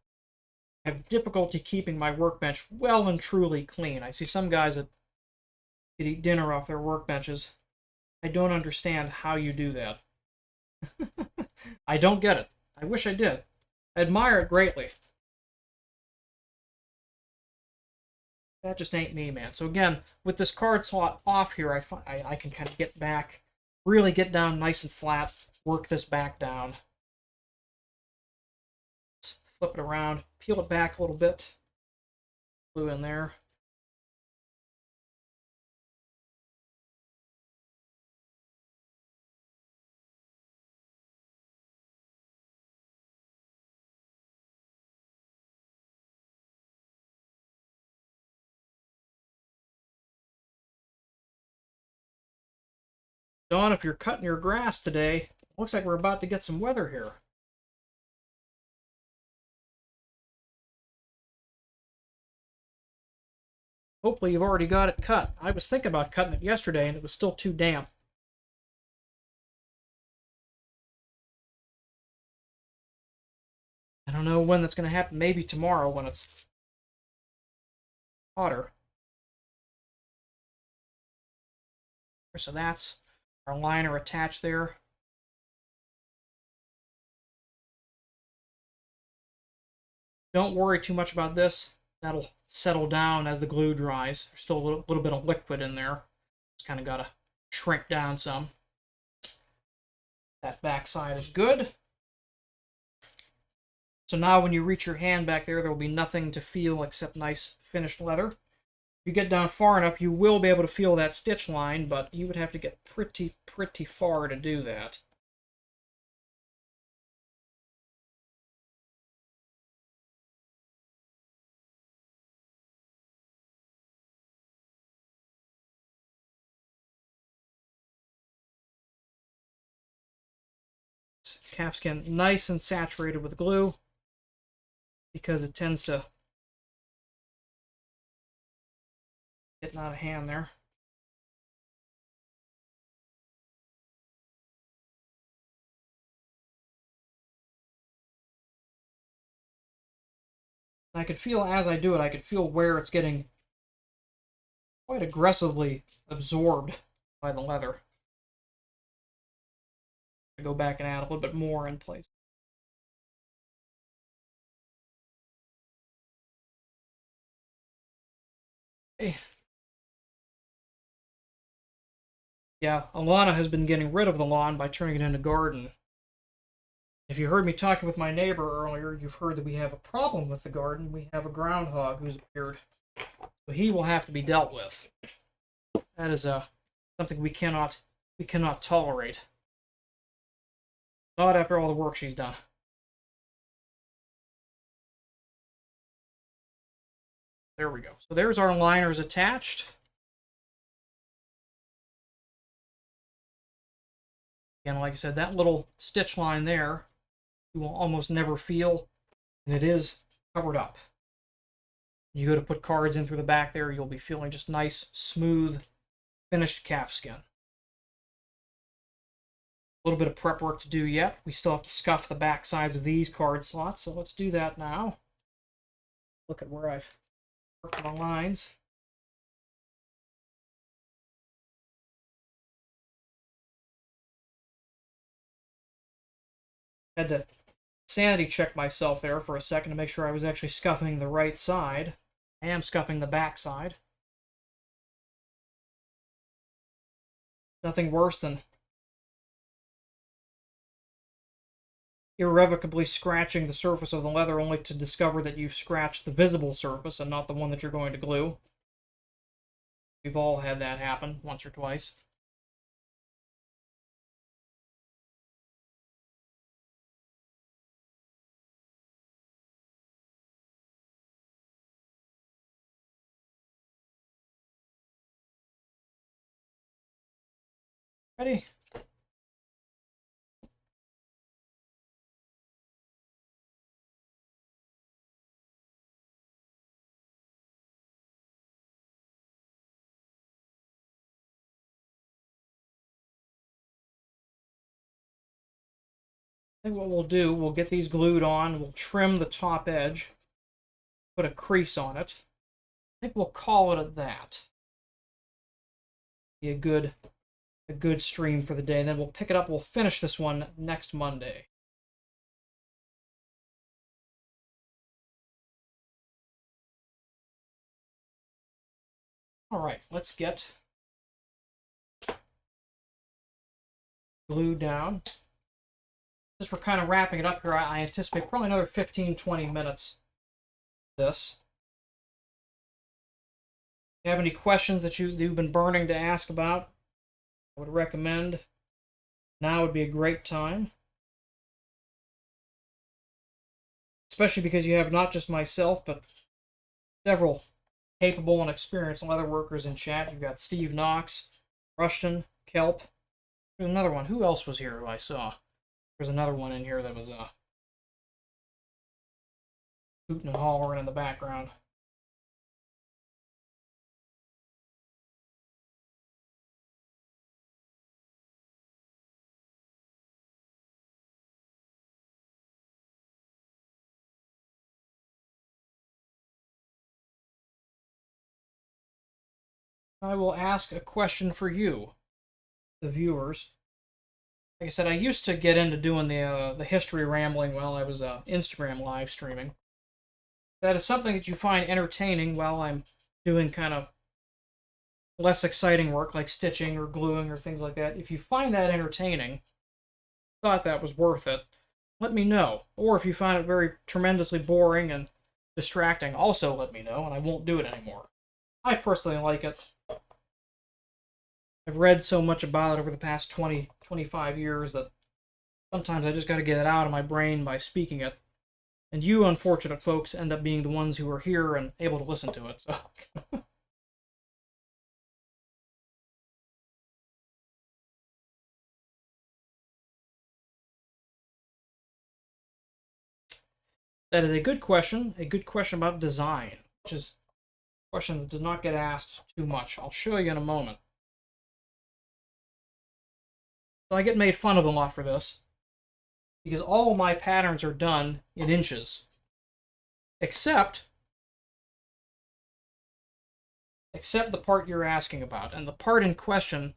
I have difficulty keeping my workbench well and truly clean. I see some guys that eat dinner off their workbenches. I don't understand how you do that. I don't get it. I wish I did. I admire it greatly. That just ain't me, man. So again, with this card slot off here, I can kind of get back, really get down nice and flat, work this back down. Let's flip it around, peel it back a little bit. Glue in there. Dawn, if you're cutting your grass today, looks like we're about to get some weather here. Hopefully you've already got it cut. I was thinking about cutting it yesterday and it was still too damp. I don't know when that's going to happen. Maybe tomorrow when it's hotter. So that's our liner attached there. Don't worry too much about this. That'll settle down as the glue dries. There's still a little bit of liquid in there. It's kind of got to shrink down some. That back side is good. So now when you reach your hand back there will be nothing to feel except nice finished leather. If you get down far enough, you will be able to feel that stitch line, but you would have to get pretty far to do that. Calfskin nice and saturated with glue because it tends to get out of hand there. I could feel as I do it, I could feel where it's getting quite aggressively absorbed by the leather. I go back and add a little bit more in place. Okay. Yeah, Alana has been getting rid of the lawn by turning it into garden. If you heard me talking with my neighbor earlier, you've heard that we have a problem with the garden. We have a groundhog who's appeared. So he will have to be dealt with. That is something we cannot tolerate. Not after all the work she's done. There we go. So there's our liners attached. Again, like I said, that little stitch line there, you will almost never feel, and it is covered up. You go to put cards in through the back there, you'll be feeling just nice, smooth, finished calfskin. A little bit of prep work to do yet. We still have to scuff the back sides of these card slots, so let's do that now. Look at where I've worked the lines. Had to sanity check myself there for a second to make sure I was actually scuffing the right side. I am scuffing the back side. Nothing worse than irrevocably scratching the surface of the leather only to discover that you've scratched the visible surface and not the one that you're going to glue. We've all had that happen once or twice. Ready? I think what we'll do, we'll get these glued on, we'll trim the top edge, put a crease on it. I think we'll call it at that. Be a good stream for the day, and then we'll pick it up, we'll finish this one next Monday. Alright, let's get glued down. Since we're kind of wrapping it up here, I anticipate probably another 15-20 minutes of this. If you have any questions that you've been burning to ask about, I would recommend now would be a great time. Especially because you have not just myself, but several capable and experienced leatherworkers in chat. You've got Steve Knox, Rushton, Kelp. There's another one. Who else was here who I saw? There's another one in here that was hooting and hollering in the background. I will ask a question for you, the viewers. Like I said, I used to get into doing the history rambling while I was Instagram live streaming. That is something that you find entertaining while I'm doing kind of less exciting work like stitching or gluing or things like that. If you find that entertaining, thought that was worth it, let me know. Or if you find it very tremendously boring and distracting, also let me know, and I won't do it anymore. I personally like it. I've read so much about it over the past 20, 25 years that sometimes I just got to get it out of my brain by speaking it. And you unfortunate folks end up being the ones who are here and able to listen to it. So that is a good question about design, which is a question that does not get asked too much. I'll show you in a moment. So I get made fun of a lot for this, because all my patterns are done in inches, except the part you're asking about. And the part in question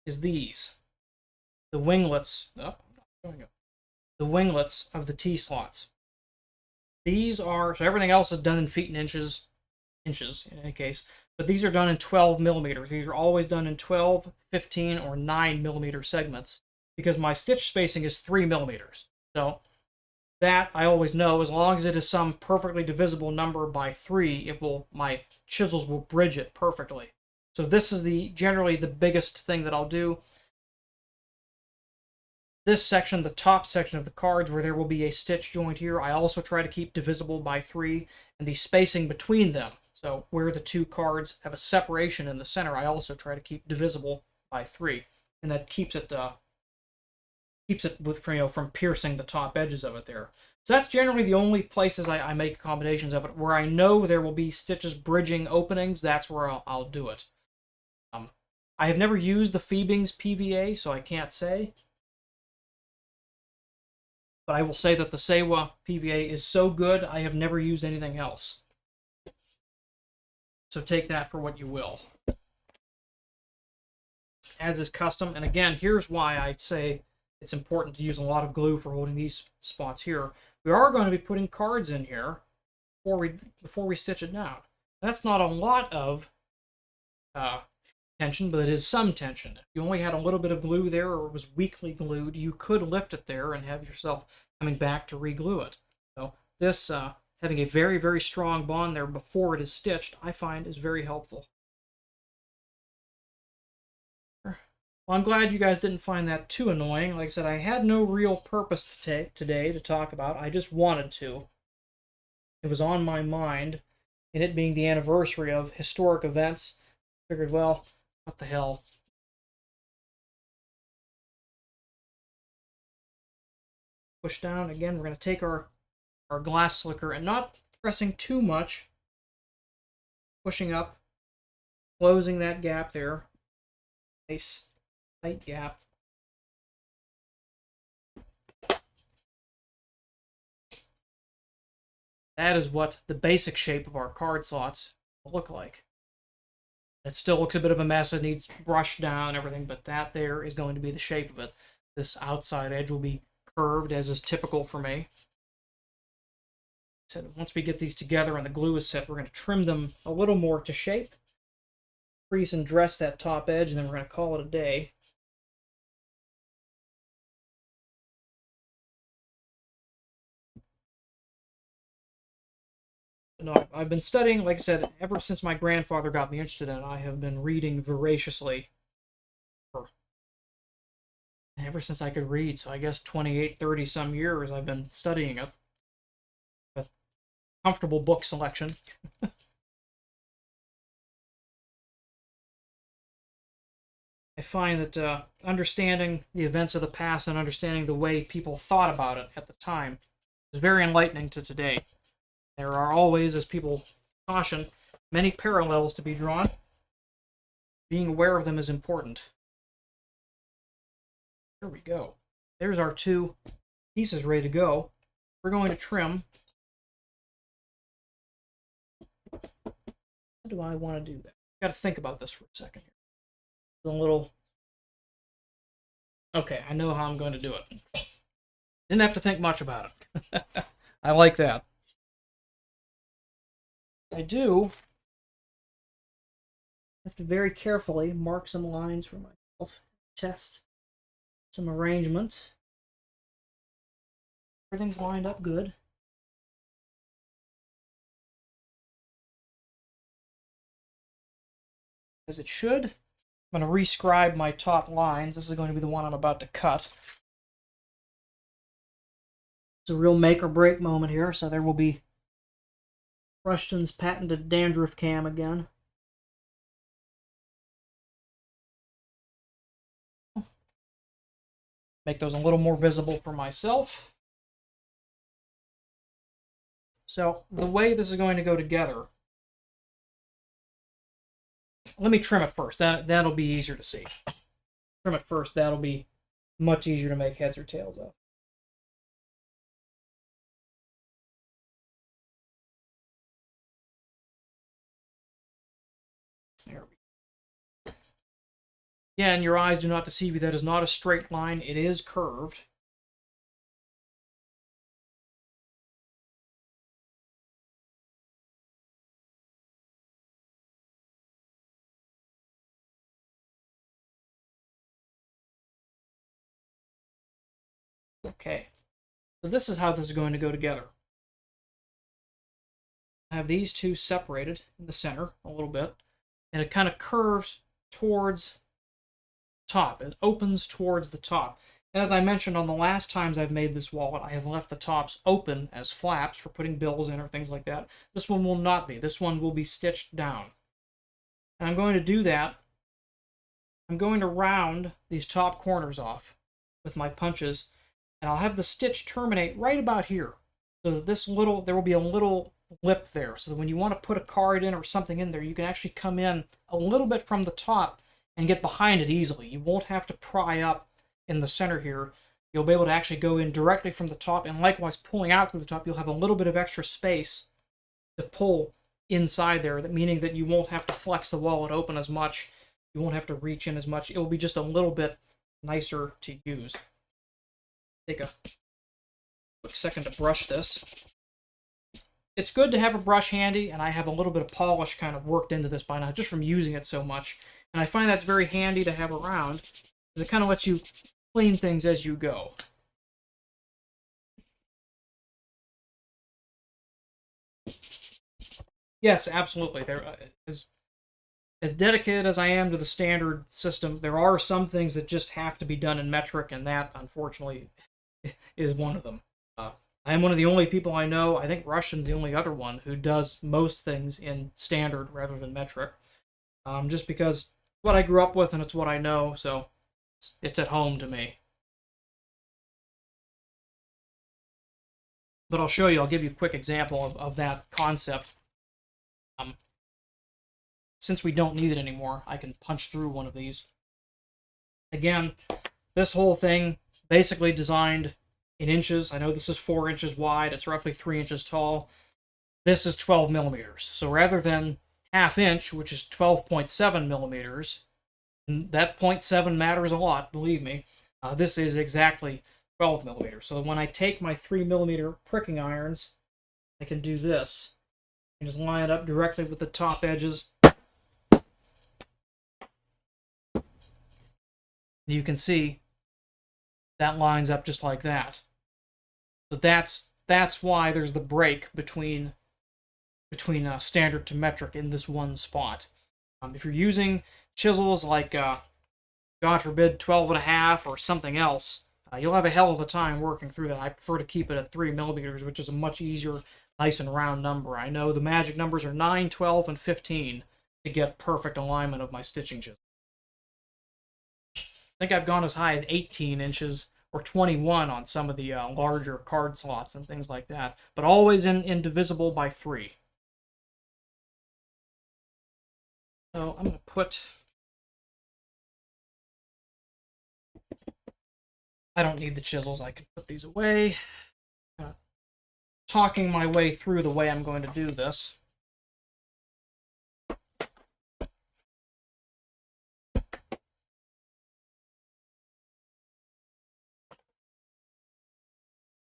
is these. The winglets. Oh, I'm not showing you. The winglets of the T-slots. These are, so everything else is done in feet and inches in any case, but these are done in 12 millimeters. These are always done in 12, 15, or 9 millimeter segments, because my stitch spacing is 3 millimeters. So that I always know, as long as it is some perfectly divisible number by 3, my chisels will bridge it perfectly. So this is generally the biggest thing that I'll do. This section, the top section of the cards, where there will be a stitch joint here, I also try to keep divisible by 3, and the spacing between them, so where the two cards have a separation in the center, I also try to keep divisible by 3, and that keeps it from piercing the top edges of it there. So that's generally the only places I make combinations of it. Where I know there will be stitches bridging openings, that's where I'll do it. I have never used the Phoebing's PVA, so I can't say. But I will say that the Sewa PVA is so good, I have never used anything else. So take that for what you will. As is custom, and again, here's why I say it's important to use a lot of glue for holding these spots here. We are going to be putting cards in here before we stitch it down. That's not a lot of tension, but it is some tension. If you only had a little bit of glue there, or it was weakly glued, you could lift it there and have yourself coming back to re-glue it. So this, having a very, very strong bond there before it is stitched, I find is very helpful. Well, I'm glad you guys didn't find that too annoying. Like I said, I had no real purpose today to talk about. I just wanted to. It was on my mind, and it being the anniversary of historic events, I figured, well, what the hell. Push down. Again, we're going to take our glass slicker and not pressing too much. Pushing up, closing that gap there. Nice tight gap. That is what the basic shape of our card slots will look like. It still looks a bit of a mess. It needs brushed down and everything, but that there is going to be the shape of it. This outside edge will be curved, as is typical for me. So once we get these together and the glue is set, we're going to trim them a little more to shape. Crease and dress that top edge, and then we're going to call it a day. No, I've been studying, like I said, ever since my grandfather got me interested in it. I have been reading voraciously ever since I could read. So I guess 28, 30 some years I've been studying it. A comfortable book selection. I find that understanding the events of the past and understanding the way people thought about it at the time is very enlightening to today. There are always, as people caution, many parallels to be drawn. Being aware of them is important. There we go. There's our two pieces ready to go. We're going to trim. How do I want to do that? got to think about this for a second here. It's a little... Okay, I know how I'm going to do it. Didn't have to think much about it. I like that. I do have to very carefully mark some lines for myself. Test some arrangement. Everything's lined up good. As it should. I'm going to rescribe my taut lines. This is going to be the one I'm about to cut. It's a real make or break moment here, so there will be Rushton's patented dandruff cam again. Make those a little more visible for myself. So the way this is going to go together, let me trim it first. That'll be easier to see. Trim it first. That'll be much easier to make heads or tails of. There we go. Again, your eyes do not deceive you. That is not a straight line. It is curved. Okay, so this is how this is going to go together. I have these two separated in the center a little bit, and it kind of curves towards the top. It opens towards the top. As I mentioned on the last times I've made this wallet, I have left the tops open as flaps for putting bills in or things like that. This one will not be. This one will be stitched down. And I'm going to do that. I'm going to round these top corners off with my punches, and I'll have the stitch terminate right about here. So that there will be a little lip there, so that when you want to put a card in or something in there, you can actually come in a little bit from the top and get behind it easily. You won't have to pry up in the center here. You'll be able to actually go in directly from the top, and likewise pulling out through the top, you'll have a little bit of extra space to pull inside there, meaning that you won't have to flex the wallet open as much. You won't have to reach in as much. It will be just a little bit nicer to use. Take a quick second to brush this. It's good to have a brush handy, and I have a little bit of polish kind of worked into this by now, just from using it so much. And I find that's very handy to have around, because it kind of lets you clean things as you go. Yes, absolutely. As dedicated as I am to the standard system, there are some things that just have to be done in metric, and that, unfortunately, is one of them. I am one of the only people I know, I think Russian's the only other one, who does most things in standard rather than metric. Just because it's what I grew up with and it's what I know, so it's at home to me. But I'll show you, I'll give you a quick example of that concept. Since we don't need it anymore, I can punch through one of these. Again, this whole thing basically designed in inches. I know this is 4 inches wide. It's roughly 3 inches tall. This is 12 millimeters. So rather than ½ inch, which is 12.7 millimeters, that 0.7 matters a lot, believe me. This is exactly 12 millimeters. So when I take my 3 millimeter pricking irons, I can do this. I just line it up directly with the top edges. You can see that lines up just like that. So that's why there's the break between standard to metric in this one spot. If you're using chisels like, God forbid, 12.5 or something else, you'll have a hell of a time working through that. I prefer to keep it at 3 millimeters, which is a much easier, nice and round number. I know the magic numbers are 9, 12, and 15 to get perfect alignment of my stitching chisel. I think I've gone as high as 18 inches or 21 on some of the larger card slots and things like that, but always in divisible by 3. So I'm going to put... I don't need the chisels. I can put these away. Talking my way through the way I'm going to do this.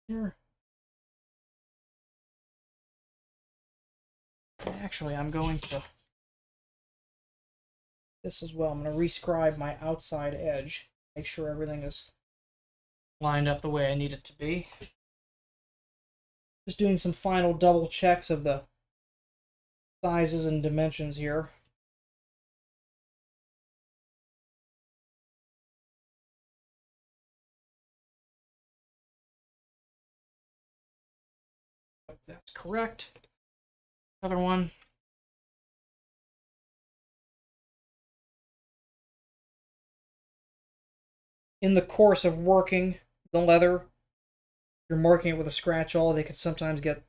here. Actually, I'm going to this as well. I'm going to rescribe my outside edge. Make sure everything is lined up the way I need it to be. Just doing some final double checks of the sizes and dimensions here. If that's correct. Other one. In the course of working the leather, if you're marking it with a scratch awl, they can sometimes get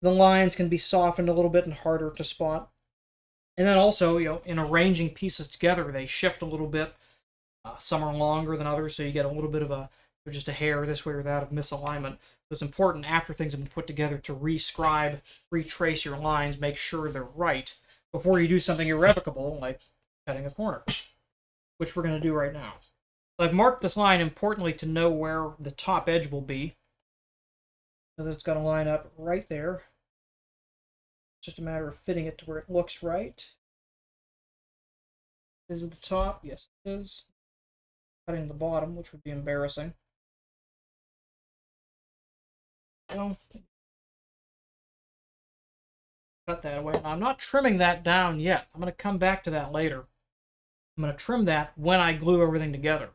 the lines can be softened a little bit and harder to spot. And then also, in arranging pieces together, they shift a little bit. Some are longer than others, so you get a little bit of just a hair this way or that of misalignment. So it's important after things have been put together to rescribe, retrace your lines, make sure they're right before you do something irrevocable like cutting a corner, which we're going to do right now. So I've marked this line importantly to know where the top edge will be. So that it's going to line up right there. It's just a matter of fitting it to where it looks right. Is it the top? Yes, it is. Cutting the bottom, which would be embarrassing. Well, cut that away. Now, I'm not trimming that down yet. I'm going to come back to that later. I'm going to trim that when I glue everything together.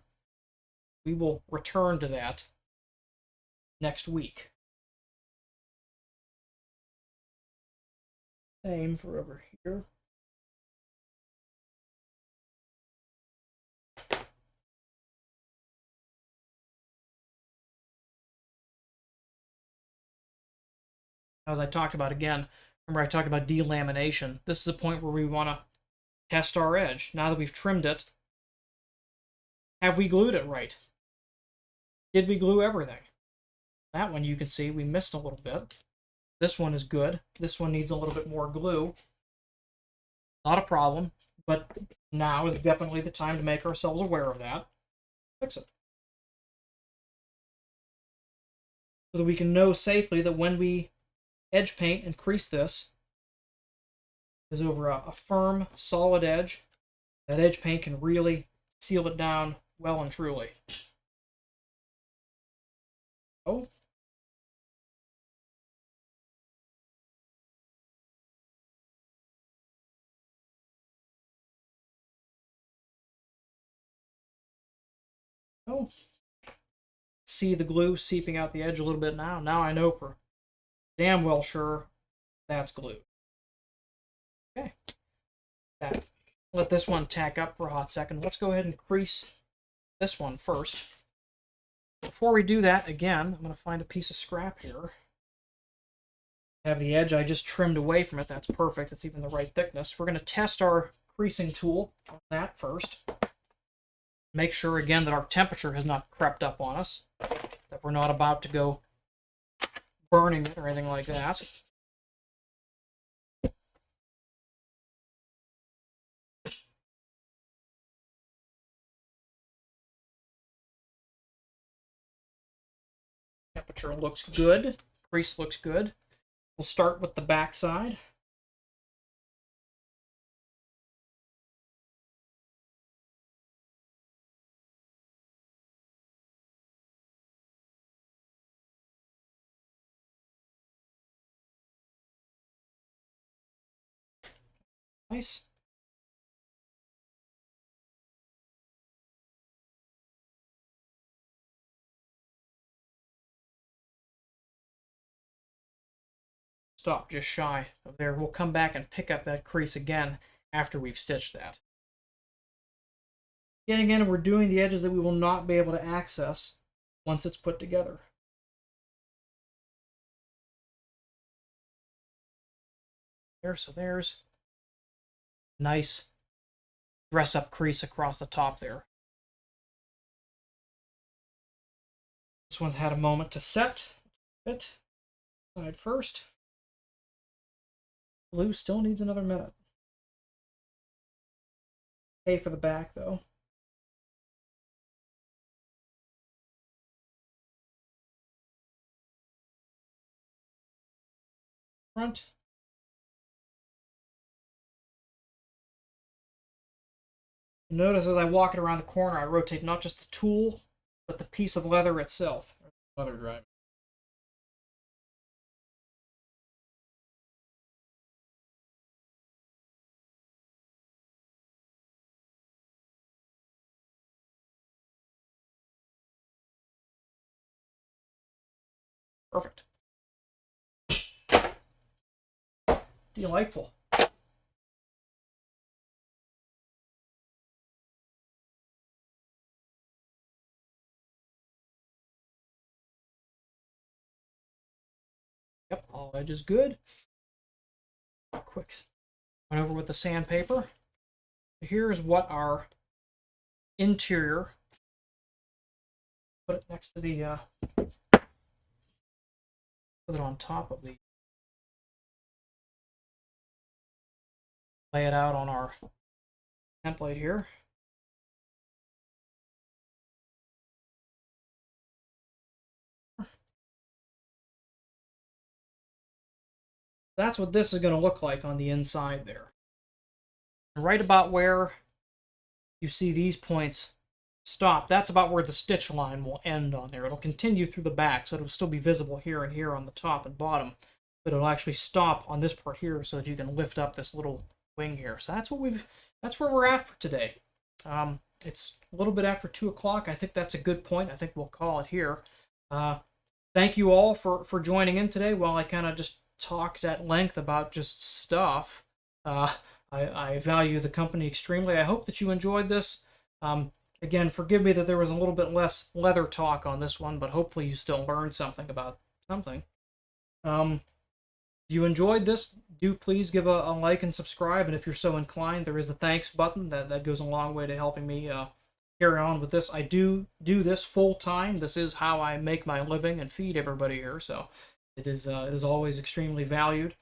We will return to that next week. Same for over here. As I talked about again, remember I talked about delamination. This is the point where we want to test our edge. Now that we've trimmed it, have we glued it right? Did we glue everything? That one you can see we missed a little bit. This one is good. This one needs a little bit more glue. Not a problem, but now is definitely the time to make ourselves aware of that. Fix it. So that we can know safely that when we edge paint and crease this is over a firm, solid edge, that edge paint can really seal it down well and truly. Oh. Oh. See the glue seeping out the edge a little bit now. Now I know for damn well sure that's glue. Okay. That. Let this one tack up for a hot second. Let's go ahead and crease this one first. Before we do that, again, I'm going to find a piece of scrap here. Have the edge I just trimmed away from it. That's perfect. It's even the right thickness. We're going to test our creasing tool on that first. Make sure, again, that our temperature has not crept up on us, that we're not about to go burning it or anything like that. Temperature looks good. Crease looks good. We'll start with the back side. Nice. Stop just shy of there. We'll come back and pick up that crease again after we've stitched that. Yet again, we're doing the edges that we will not be able to access once it's put together. There, so there's nice dress-up crease across the top there. This one's had a moment to set. Fit. Side first. Glue still needs another minute. Okay for the back, though. front. Notice as I walk it around the corner, I rotate not just the tool, but the piece of leather itself. Leather drive. Perfect. Delightful. Yep, all edges good. Quick went over with the sandpaper. Here's what our interior. Put it next to the. Put it on top of the. Lay it out on our template here. That's what this is going to look like on the inside there. And right about where you see these points stop, that's about where the stitch line will end on there. It'll continue through the back, so it'll still be visible here and here on the top and bottom, but it'll actually stop on this part here so that you can lift up this little wing here. So that's where we're at for today. It's a little bit after 2 o'clock. I think that's a good point. I think we'll call it here. Thank you all for joining in today while I kind of just talked at length about just stuff. I value the company extremely. I hope that you enjoyed this. Again, forgive me that there was a little bit less leather talk on this one, but hopefully you still learned something about something. If you enjoyed this, do please give a like and subscribe, and if you're so inclined, there is a thanks button. That goes a long way to helping me carry on with this. I do this full time. This is how I make my living and feed everybody here, so it is always extremely valued.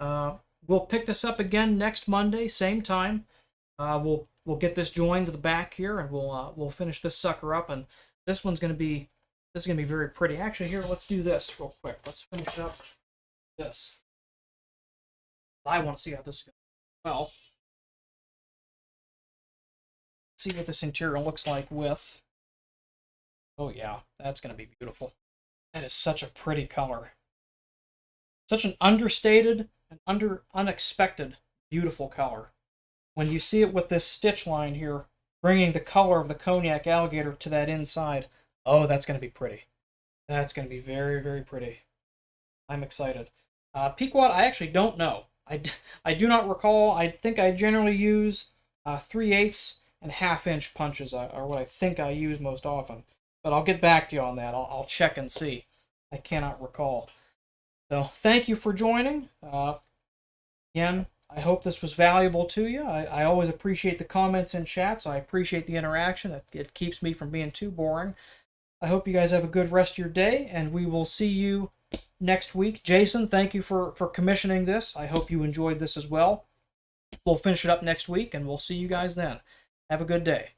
We'll pick this up again next Monday, same time. We'll get this joined to the back here, and we'll finish this sucker up. And this is gonna be very pretty. Actually, here, let's do this real quick. Let's finish up this. I want to see how this is going. Well, see what this interior looks like with. Oh yeah, that's gonna be beautiful. That is such a pretty color. Such an understated and unexpected beautiful color. When you see it with this stitch line here, bringing the color of the cognac alligator to that inside, oh, that's going to be pretty. That's going to be very, very pretty. I'm excited. Pequot, I actually don't know. I do not recall. I think I generally use 3/8 and 1/2 inch punches are what I think I use most often. But I'll get back to you on that. I'll check and see. I cannot recall. So thank you for joining. Again, I hope this was valuable to you. I always appreciate the comments and chats. I appreciate the interaction. It keeps me from being too boring. I hope you guys have a good rest of your day, and we will see you next week. Jason, thank you for commissioning this. I hope you enjoyed this as well. We'll finish it up next week, and we'll see you guys then. Have a good day.